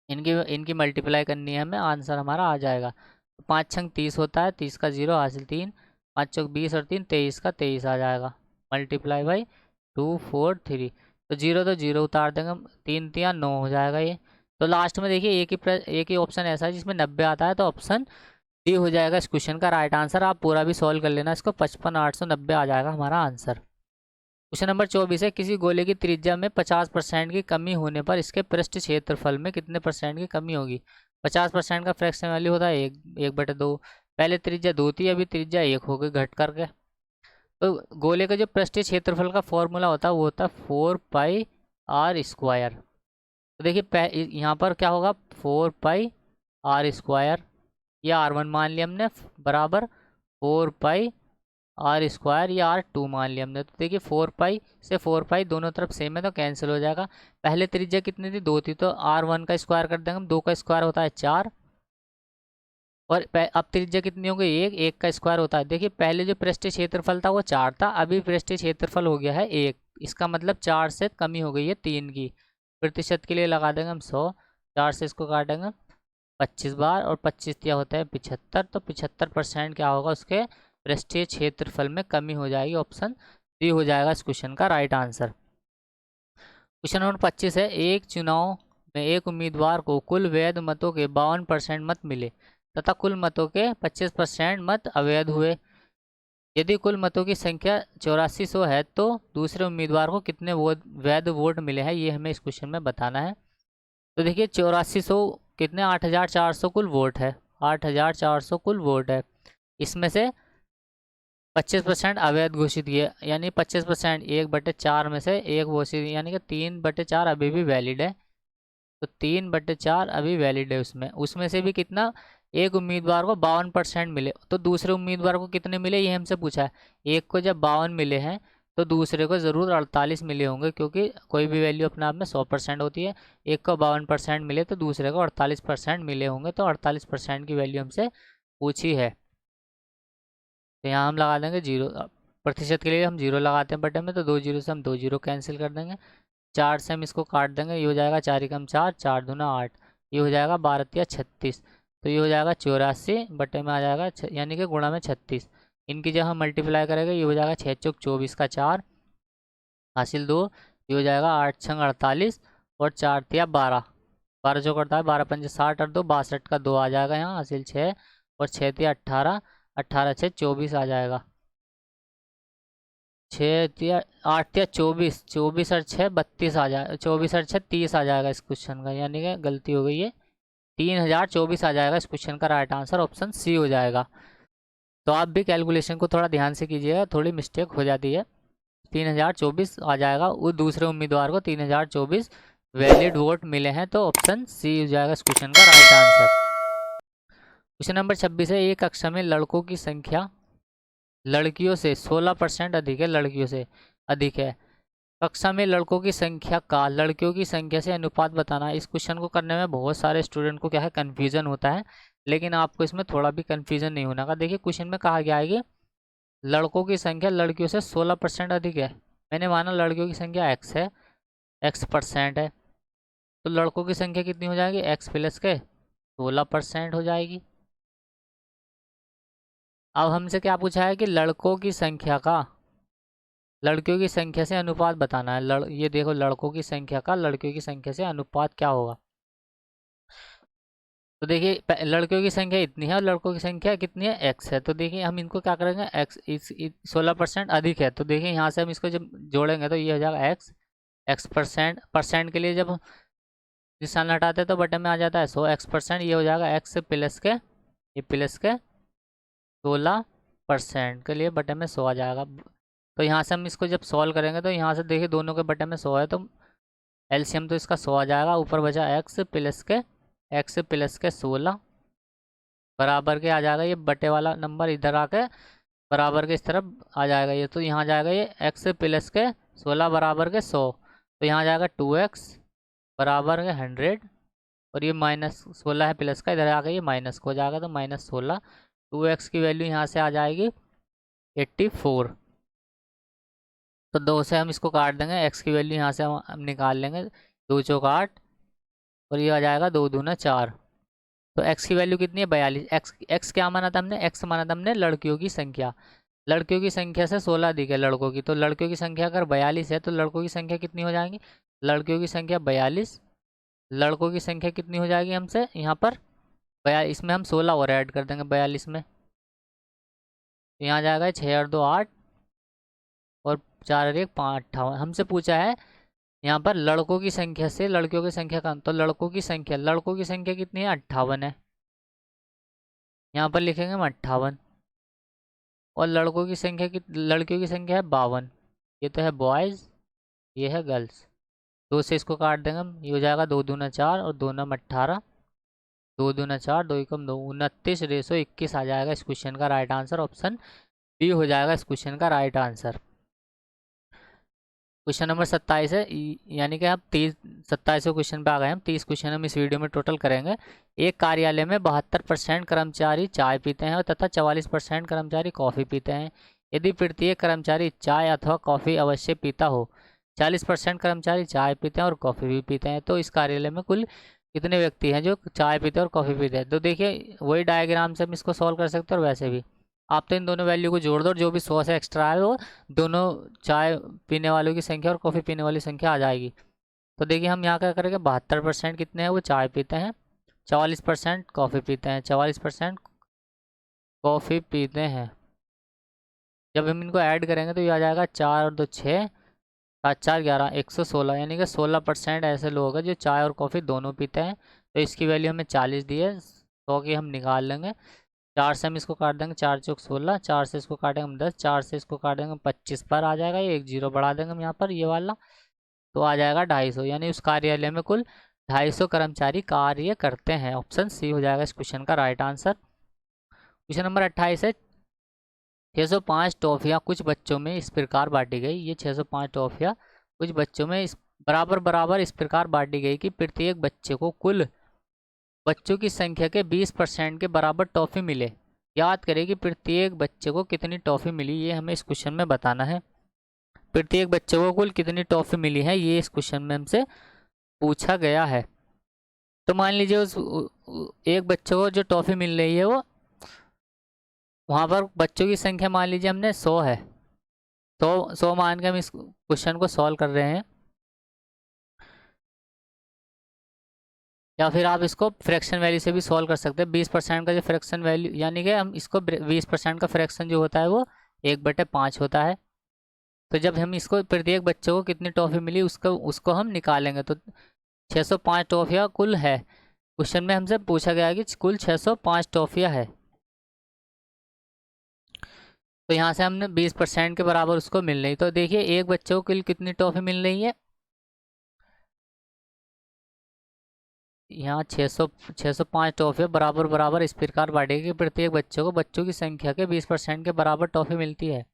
इनकी इनकी मल्टीप्लाई करनी है हमें, आंसर हमारा आ जाएगा। तो 5 छंग 30 होता है, 30 का 0 हासिल 3, 5 चौक 20 और 3 23 का 23 आ जाएगा। मल्टीप्लाई बाई 2 4 3, तो जीरो तो जीरो उतार देंगे हम, 3 3 9 हो जाएगा ये। तो लास्ट में देखिए एक ही ऑप्शन ऐसा है जिसमें 90 आता है, तो ऑप्शन डी हो जाएगा इस क्वेश्चन का राइट आंसर। आप पूरा भी सॉल्व कर लेना इसको, 55,890 आ जाएगा हमारा आंसर। क्वेश्चन नंबर 24 है, किसी गोले की त्रिज्या में 50% की कमी होने पर इसके पृष्ठ क्षेत्रफल में कितने परसेंट की कमी होगी। 50% का फ्रैक्शन वैल्यू होता है 1/2। पहले त्रिज्या 2 थी, अभी त्रिज्या 1 हो गई घट करके। तो गोले का जो पृष्ठीय क्षेत्रफल का फॉर्मूला होता है वो होता है 4πr²। तो देखिए यहाँ पर क्या होगा, 4πr², ये R1 मान लिया हमने, बराबर 4πr², ये R2 मान लिया हमने। तो देखिए 4π से 4π दोनों तरफ सेम है, तो कैंसिल हो जाएगा। पहले त्रिज्या कितनी थी, 2 थी, तो R1 का स्क्वायर कर देंगे हम, 2 का स्क्वायर होता है 4, और अब त्रिज्या कितनी हो गई, एक का स्क्वायर होता है। देखिए पहले जो पृष्ठीय क्षेत्रफल था वो 4 था, अभी पृष्ठीय क्षेत्रफल हो गया है 1, इसका मतलब 4 से कमी हो गई है 3 की। प्रतिशत के लिए लगा देंगे हम 100, 4 से इसको काटेंगे 25 बार, और 25 दिया होता है 75, तो 75% क्या होगा, उसके पृष्ठीय क्षेत्रफल में कमी हो जाएगी। ऑप्शन डी हो जाएगा इस क्वेश्चन का राइट आंसर। क्वेश्चन नंबर 25 है, एक चुनाव में एक उम्मीदवार को कुल वैध मतों के 52% मत मिले तथा कुल मतों के 25% मत अवैध हुए। यदि कुल मतों की संख्या 8400 है तो दूसरे उम्मीदवार को कितने वैध वोट मिले हैं, ये हमें इस क्वेश्चन में बताना है। तो देखिए 8400 कितने, 8400 कुल वोट है, 8400 कुल वोट है। इसमें से 25% अवैध घोषित किए, यानी 25%, 1/4 में से एक घोषित, यानी कि 3/4 अभी भी वैलिड है। तो 3/4 अभी वैलिड है उसमें, उसमें से भी कितना, एक उम्मीदवार को 52% मिले, तो दूसरे उम्मीदवार को कितने मिले ये हमसे पूछा है। एक को जब 52 मिले हैं तो दूसरे को ज़रूर 48 मिले होंगे, क्योंकि कोई भी वैल्यू अपने आप में 100% होती है। एक को 52% मिले तो दूसरे को 48% मिले होंगे, तो 48% की वैल्यू हमसे पूछी है। तो यहाँ हम लगा देंगे जीरो, प्रतिशत के लिए हम जीरो लगाते हैं बटे में, तो 2 जीरो से हम 2 जीरो कैंसिल कर देंगे। 4 से हम इसको काट देंगे, ये हो जाएगा 4 एकम 4, 4 दूना 8, ये हो जाएगा 12 या 36, तो ये हो जाएगा 84 बटे में आ जाएगा यानी कि गुणा में 36। इनकी जब हम मल्टीप्लाई करेंगे ये हो जाएगा 6 चौक 24 का 4 हासिल 2, ये हो जाएगा 8 छंग 48 और 4 तिया 12, 12 चौक 48, 12 पंजे 60 और 2 62 का 2 आ जाएगा यहाँ हासिल 6, और 6 तिया 18, 18 6 24 आ जाएगा, 6 8 या 24, 24 और 6 32 आ जाए, 24 और 6 30 आ जाएगा इस क्वेश्चन का, यानी कि गलती हो गई है, 3024 आ जाएगा इस क्वेश्चन का राइट आंसर, ऑप्शन सी हो जाएगा। तो आप भी कैलकुलेशन को थोड़ा ध्यान से कीजिएगा, थोड़ी मिस्टेक हो जाती है। 3024 आ जाएगा, वो दूसरे उम्मीदवार को 3024 वैलिड वोट मिले हैं, तो ऑप्शन सी हो जाएगा इस क्वेश्चन का राइट आंसर। क्वेश्चन नंबर 26 है, एक कक्षा में लड़कों की संख्या लड़कियों से 16% अधिक है, लड़कियों से अधिक है। कक्षा में लड़कों की संख्या का लड़कियों की संख्या से अनुपात बताना। इस क्वेश्चन को करने में बहुत सारे स्टूडेंट को क्या है, कन्फ्यूजन होता है, लेकिन आपको इसमें थोड़ा भी कन्फ्यूजन नहीं होना का। देखिए क्वेश्चन में कहा गया है कि लड़कों की संख्या लड़कियों से 16% अधिक है। मैंने माना लड़कियों की संख्या x है, x% है, तो लड़कों की संख्या कितनी हो जाएगी, x प्लस के 16% हो जाएगी। अब हमसे क्या पूछा है कि लड़कों की संख्या का लड़कियों की संख्या से अनुपात बताना है। ये देखो लड़कों की संख्या का लड़कियों की संख्या से अनुपात क्या होगा। तो देखिए लड़कियों की संख्या इतनी है और लड़कों की संख्या कितनी है, एक्स है। तो देखिए हम इनको क्या करेंगे, एक्स 16% अधिक है, तो देखिए यहाँ से हम इसको जब जोड़ेंगे तो ये हो जाएगा एक्स, एक्स परसेंट के लिए जब निशान हटाते तो बटे में आ जाता है 100x%, ये हो जाएगा x प्लस के, ये प्लस के 16% के लिए बटे में 100 आ जाएगा। तो यहाँ से हम इसको जब सॉल्व करेंगे तो यहाँ से देखिए दोनों के बटे में 100 है, तो एलसीएम तो इसका 100 आ जाएगा। ऊपर बचा x प्लस के 16 बराबर के आ जाएगा, ये बटे वाला नंबर इधर आके बराबर के इस तरफ आ जाएगा ये, तो यहाँ जाएगा ये x प्लस के 16 बराबर के 100, तो यहाँ जाएगा 2x बराबर के 100, और ये -16 है प्लस का, इधर आके ये माइनस को हो जाएगा, तो -16, 2x की वैल्यू यहाँ से आ जाएगी 84। तो 2 से हम इसको काट देंगे, x की वैल्यू यहाँ से हम निकाल लेंगे, 2 चौक 8, और ये आ जाएगा 2 दूना 4। तो x की वैल्यू कितनी है 42। x क्या माना था हमने, x माना था हमने लड़कियों की संख्या। लड़कियों की संख्या से 16 दी है लड़कों की, तो लड़कियों की संख्या अगर 42 है तो लड़कों की संख्या कितनी हो जाएगी, लड़कियों की संख्या 42, लड़कों की संख्या कितनी हो जाएगी हमसे यहाँ पर 42, इसमें हम 16 और ऐड कर देंगे 42 में, तो यहाँ जाएगा 6 और 2 8, और 4 और 1 5, 58। हमसे पूछा है यहाँ पर लड़कों की संख्या से लड़कियों की संख्या का, तो लड़कों की संख्या कितनी है 58 है, यहाँ पर लिखेंगे हम 58, और लड़कियों की संख्या है 52। ये तो है बॉयज़, ये है गर्ल्स। 2 से इसको काट देंगे हम, ये हो जाएगा 2 दूना 4 और 2 नम 18, 2 दूना 4, 2 एकम 2, 29/21 आ जाएगा इस क्वेश्चन का राइट आंसर। ऑप्शन बी हो जाएगा इस क्वेश्चन का राइट आंसर। क्वेश्चन नंबर 27 है, यानी कि हम 27वें क्वेश्चन पे आ गए हम। 30 क्वेश्चन हम इस वीडियो में टोटल करेंगे। एक कार्यालय में 72% कर्मचारी चाय पीते हैं और तथा 44% कर्मचारी कॉफ़ी पीते हैं। यदि प्रत्येक कर्मचारी चाय अथवा कॉफ़ी अवश्य पीता हो, 40% कर्मचारी चाय पीते हैं और कॉफ़ी भी पीते हैं, तो इस कार्यालय में कुल कितने व्यक्ति हैं जो चाय पीते हैं और कॉफ़ी पीते हैं। तो देखिए वही डायग्राम से हम इसको सॉल्व कर सकते हैं, और वैसे भी आप तो इन दोनों वैल्यू को जोड़ दो, जो भी 100 से एक्स्ट्रा है वो दोनों चाय पीने वालों की संख्या और कॉफ़ी पीने वाली संख्या आ जाएगी। तो देखिए हम यहाँ क्या करेंगे, 72% कितने हैं वो चाय पीते हैं, 44% कॉफ़ी पीते हैं, 44% कॉफ़ी पीते हैं। जब हम इनको ऐड करेंगे तो ये आ जाएगा 4 और 2 6, 7 4 11, 116, यानी कि 16% ऐसे लोग हैं जो चाय और कॉफ़ी दोनों पीते हैं। तो इसकी वैल्यू हमें 40 दी है, 100 की हम निकाल लेंगे। 4 से हम इसको काट देंगे, 4 चौक 16, 4 से इसको काटेंगे हम 10, 4 से इसको काटेंगे 25 पर आ जाएगा, ये 1 0 बढ़ा देंगे हम यहाँ पर ये वाला, तो आ जाएगा 250। यानी उस कार्यालय में कुल 250 कर्मचारी कार्य करते हैं। ऑप्शन सी हो जाएगा इस क्वेश्चन का राइट आंसर। क्वेश्चन नंबर 28 है, 605 टॉफियाँ कुछ बच्चों में इस प्रकार बांटी गई। ये 605 टॉफियाँ कुछ बच्चों में इस बराबर इस प्रकार बांटी गई कि प्रत्येक बच्चे को कुल बच्चों की संख्या के 20% के बराबर टॉफ़ी मिले। याद करें कि प्रत्येक बच्चे को कितनी टॉफ़ी मिली, ये हमें इस क्वेश्चन में बताना है। प्रत्येक बच्चे को कुल कितनी टॉफ़ी मिली है, ये इस क्वेश्चन में हमसे पूछा गया है। तो मान लीजिए उस एक बच्चे को जो टॉफ़ी मिल रही है वो, वहाँ पर बच्चों की संख्या मान लीजिए हमने 100 है, तो 100 मान के हम इस क्वेश्चन को सॉल्व कर रहे हैं। या फिर आप इसको फ्रैक्शन वैल्यू से भी सॉल्व कर सकते हैं। 20% का जो फ्रैक्शन वैल्यू, यानी कि हम इसको 20% का फ्रैक्शन जो होता है वो 1/5 होता है। तो जब हम इसको प्रत्येक बच्चे को कितनी टॉफ़ी मिली उसको हम निकालेंगे, तो 605 टॉफ़ियाँ कुल है। क्वेश्चन में हमसे पूछा गया कि कुल 605 टॉफ़ियाँ है, तो यहाँ से हमने 20% के बराबर उसको मिल रही। तो देखिए एक बच्चे को कुल कितनी टॉफ़ी मिल रही है, यहाँ 605 टॉफ़ियाँ बराबर इस प्रकार बांटेगी प्रत्येक बच्चे को बच्चों की संख्या के 20% के बराबर टॉफ़ी मिलती है।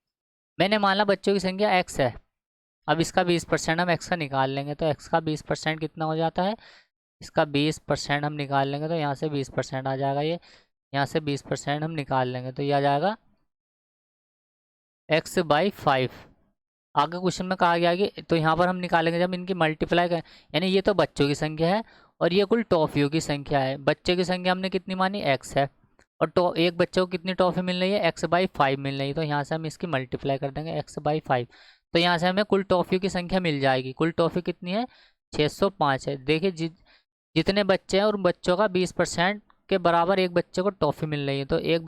मैंने माना बच्चों की संख्या x है, अब इसका 20% हम x का निकाल लेंगे, तो x का 20% कितना हो जाता है, इसका 20% हम निकाल लेंगे, तो यहाँ से 20% आ जाएगा। ये यहाँ से 20% हम निकाल लेंगे, तो ये आ जाएगा x/5। आगे क्वेश्चन में कहा गया कि तो यहाँ पर हम निकालेंगे जब इनकी मल्टीप्लाई करें, यानी ये तो बच्चों की संख्या है और ये कुल टॉफ़ियों की संख्या है। बच्चे की संख्या हमने कितनी मानी, x है, और एक बच्चे को कितनी टॉफ़ी मिल रही है, x/5 मिल रही है। तो यहाँ से हम इसकी मल्टीप्लाई कर देंगे x/5, तो यहाँ से हमें कुल टॉफ़ियों की संख्या मिल जाएगी। कुल टॉफ़ी कितनी है, 605 है। देखिए जितने बच्चे हैं और बच्चों का 20% के बराबर एक बच्चे को टॉफ़ी मिल रही है, तो एक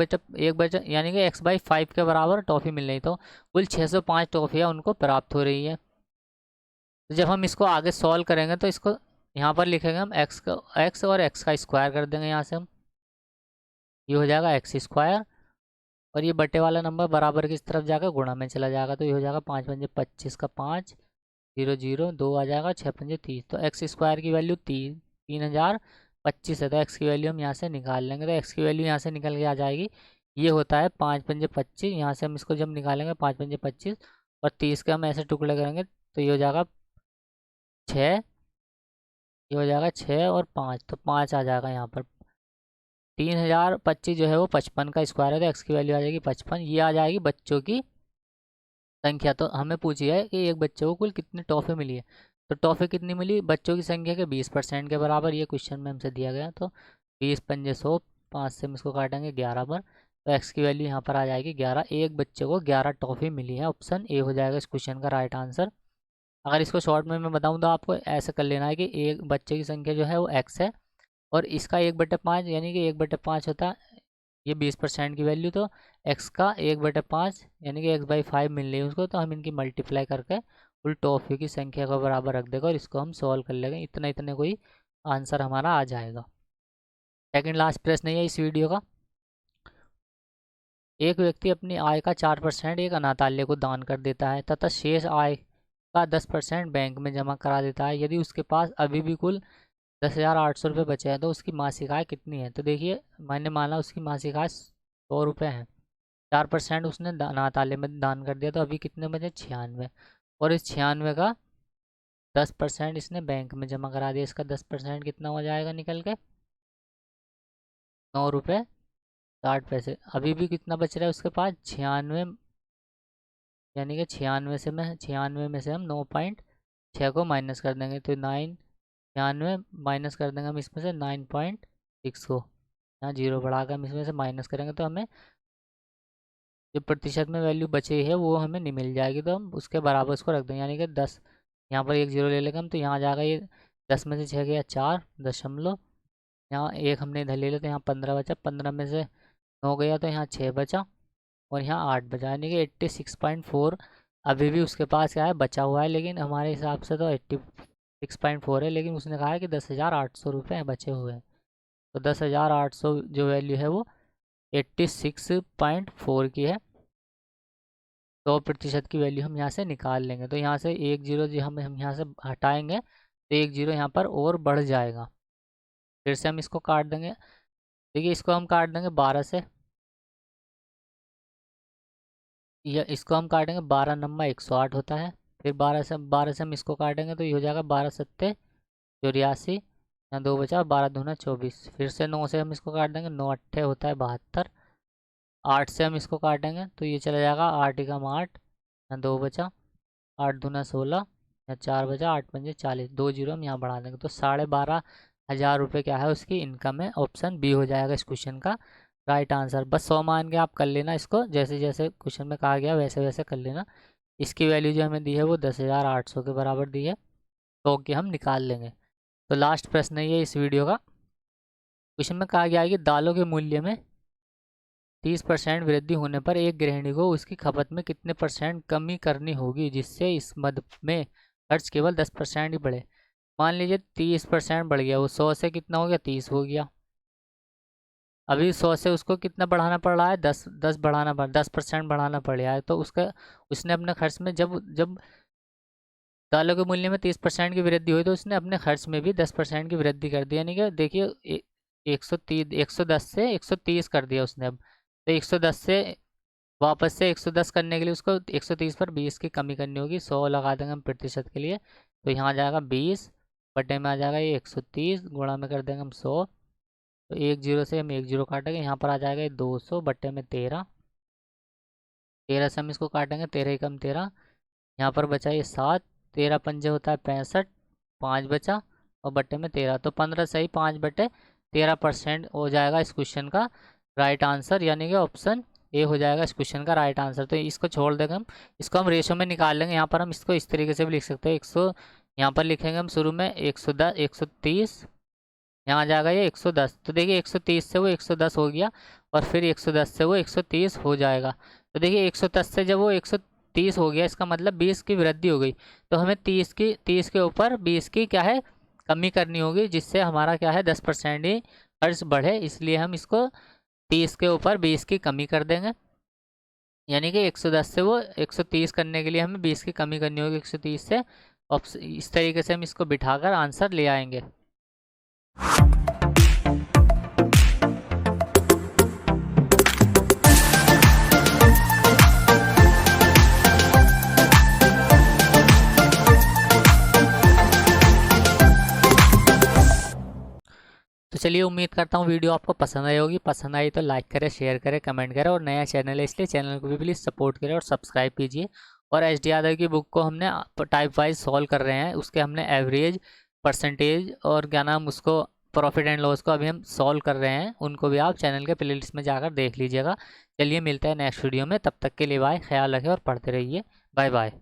बच्चा यानी कि x/5 के बराबर टॉफ़ी मिल रही है, तो कुल 605 टॉफ़ियाँ उनको प्राप्त हो रही है। तो जब हम इसको आगे सॉल्व करेंगे तो इसको यहाँ पर लिखेंगे हम एक्स का, एक्स और एक्स का स्क्वायर कर देंगे यहाँ से हम, ये हो जाएगा एक्स स्क्वायर, और ये बटे वाला नंबर बराबर किस तरफ जाकर गुणा में चला जाएगा, तो ये हो जाएगा 5 पंजे 25 का 5, 0 0 2 आ जाएगा, 6 पंजे 30, तो एक्स स्क्वायर की वैल्यू 3025 है, तो एक्स की वैल्यू हम यहाँ से निकाल लेंगे, तो एक्स की वैल्यू यहाँ से निकल के आ जाएगी, ये होता है 5 पंजे 25, यहाँ से हम इसको जब निकालेंगे 5 पंजे 25 और 30 के हम ऐसे टुकड़े करेंगे तो ये हो जाएगा 6, ये हो जाएगा 6 और 5, तो 5 आ जाएगा यहाँ पर। 3025 जो है वो 55 का स्क्वायर है, तो एक्स की वैल्यू आ जाएगी 55, ये आ जाएगी बच्चों की संख्या। तो हमें पूछी है कि एक बच्चे को कुल कितनी टॉफ़ी मिली है, तो टॉफ़ी कितनी मिली बच्चों की संख्या के 20% के बराबर, ये क्वेश्चन में हमसे दिया गया। तो 20 पंजे 100, 5 से हम इसको काटेंगे 11 पर, तो एक्स की वैल्यू यहाँ पर आ जाएगी 11, एक बच्चे को 11 टॉफ़ी मिली है, ऑप्शन ए हो जाएगा इस क्वेश्चन का राइट आंसर। अगर इसको शॉर्ट में मैं बताऊँ तो आपको ऐसा कर लेना है कि एक बच्चे की संख्या जो है वो एक्स है, और इसका 1/5 यानी कि 1/5 होता है ये 20% की वैल्यू, तो x का 1/5 यानी कि x/5 मिल रही है उसको, तो हम इनकी मल्टीप्लाई करके कुल टॉफ़ी की संख्या को बराबर रख देगा और इसको हम सॉल्व कर लेंगे, इतना इतने कोई आंसर हमारा आ जाएगा। सेकंड लास्ट प्रश्न है इस वीडियो का, एक व्यक्ति अपनी आय का 4% एक अनाथालय को दान कर देता है तथा शेष आय का 10% बैंक में जमा करा देता है, यदि उसके पास अभी भी कुल 10,800 रुपये बचे हैं तो उसकी मासिक आय कितनी है। तो देखिए मैंने माना उसकी मासिक आय 100 रुपये है, 4% उसने अनाथालय में दान कर दिया, तो अभी कितने बचे 96, और इस 96 का 10% इसने बैंक में जमा करा दिया, इसका 10% कितना हो जाएगा निकल के 9 रुपये 60 पैसे। अभी भी कितना बच रहा है उसके पास 96, यानी कि 96 में से हम 9.6 को माइनस कर देंगे, तो 96 माइनस कर देंगे हम इसमें से 9.6 को, यहाँ 0 बढ़ाकर हम इसमें से माइनस करेंगे तो हमें जो प्रतिशत में वैल्यू बची है वो हमें नहीं मिल जाएगी, तो हम उसके बराबर उसको रख देंगे, यानी कि 10, यहाँ पर एक 0 ले लेंगे हम, तो यहाँ आ जाएगा ये 10 में से 6 गया 4 दशमलव, यहाँ एक हमने इधर ले लिया तो यहाँ 15 बचा, 15 में से 9 गया तो यहाँ 6 बचा, और यहाँ 8 बचा, यानी कि 86.4 अभी भी उसके पास क्या है बचा हुआ है, लेकिन हमारे हिसाब से तो 86.4 है, लेकिन उसने कहा है कि 10,800 रुपये बचे हुए हैं, तो 10,800 जो वैल्यू है वो 86.4 की है, 100% की वैल्यू हम यहाँ से निकाल लेंगे, तो यहाँ से 1 0 जो हम यहाँ से हटाएंगे तो 1 0 यहाँ पर और बढ़ जाएगा, फिर से हम इसको काट देंगे, देखिए इसको हम काट देंगे 12 से, या इसको हम काटेंगे 12 नंबर 108 होता है, फिर 12 से हम इसको काटेंगे तो ये हो जाएगा 12 सत्ते 84, यहाँ 2 बचा, 12 दूना 24, फिर से 9 से हम इसको काट देंगे, 9 अट्ठे होता है 72, 8 से हम इसको काटेंगे तो ये चला जाएगा 8 एकम 8, यहाँ 2 बचा, 8 दूना 16, यहाँ 4 बचा, 8 पंजे 40, 2 0 हम यहाँ बढ़ा देंगे, तो 12,500 रुपये क्या है उसकी इनकम है, ऑप्शन बी हो जाएगा इस क्वेश्चन का राइट आंसर। बस 100 मान के आप कर लेना इसको, जैसे जैसे क्वेश्चन में कहा गया वैसे वैसे कर लेना, इसकी वैल्यू जो हमें दी है वो 10,800 के बराबर दी है, तो कि हम निकाल लेंगे। तो लास्ट प्रश्न है ये इस वीडियो का, क्वेश्चन में कहा गया है कि दालों के मूल्य में 30% वृद्धि होने पर एक गृहिणी को उसकी खपत में कितने % कमी करनी होगी जिससे इस मद में खर्च केवल 10% ही बढ़े। मान लीजिए 30% बढ़ गया, वो 100 से कितना हो गया 30 हो गया, अभी 100 से उसको कितना बढ़ाना पड़ रहा है 10 बढ़ाना पड़ 10% बढ़ाना पड़ रहा है, तो उसका उसने अपने खर्च में जब जब दालों के मूल्य में 30% की वृद्धि हुई तो उसने अपने खर्च में भी 10% की वृद्धि कर दी, यानी कि देखिए 110 से 130 कर दिया उसने, अब तो 110 से वापस से 110 करने के लिए उसको 130 पर 20 की कमी करनी होगी, 100 लगा देंगे हम प्रतिशत के लिए, तो यहाँ आ जाएगा 20 बटे में आ जाएगा ये 130, गुणा में कर देंगे हम 100, तो 1 0 से हम 1 0 काटेंगे, यहाँ पर आ जाएगा ये 200 बटे में 13, 13 से हम इसको काटेंगे 13 एकम 13, यहाँ पर बचा ये 7, 13 पंजे होता है 65, 5 बचा और बटे में 13, तो 15 सही 5/13% हो जाएगा इस क्वेश्चन का राइट आंसर, यानी कि ऑप्शन ए हो जाएगा इस क्वेश्चन का राइट आंसर। तो इसको छोड़ देंगे हम, इसको हम रेशो में निकाल लेंगे, यहाँ पर हम इसको इस तरीके से भी लिख सकते हैं 100, यहाँ पर लिखेंगे हम शुरू में 110 130, यहाँ आ जाएगा ये 110, तो देखिए 130 से वो 110 हो गया और फिर 110 से वो 130 हो जाएगा, तो देखिए 110 से जब वो 130 हो गया इसका मतलब 20 की वृद्धि हो गई, तो हमें 30 के ऊपर 20 की क्या है कमी करनी होगी, जिससे हमारा क्या है 10% ही खर्च बढ़े। इसलिए हम इसको 30 के ऊपर 20 की कमी कर देंगे, यानी कि 110 से वो 130 करने के लिए हमें 20 की कमी करनी होगी 130 से। इस तरीके से हम इसको बिठाकर आंसर ले आएंगे। तो चलिए, उम्मीद करता हूँ वीडियो आपको पसंद आई होगी। पसंद आई तो लाइक करें, शेयर करें, कमेंट करें, और नया चैनल है इसलिए चैनल को भी प्लीज़ सपोर्ट करें और सब्सक्राइब कीजिए। और एच डी यादव की बुक को हमने टाइप वाइज सॉल्व कर रहे हैं, उसके हमने एवरेज, परसेंटेज और क्या नाम उसको, प्रॉफिट एंड लॉस को अभी हम सॉल्व कर रहे हैं। उनको भी आप चैनल के प्लेलिस्ट में जाकर देख लीजिएगा। चलिए, मिलता है नेक्स्ट वीडियो में, तब तक के लिए बाय, ख्याल रखें और पढ़ते रहिए। Bye bye.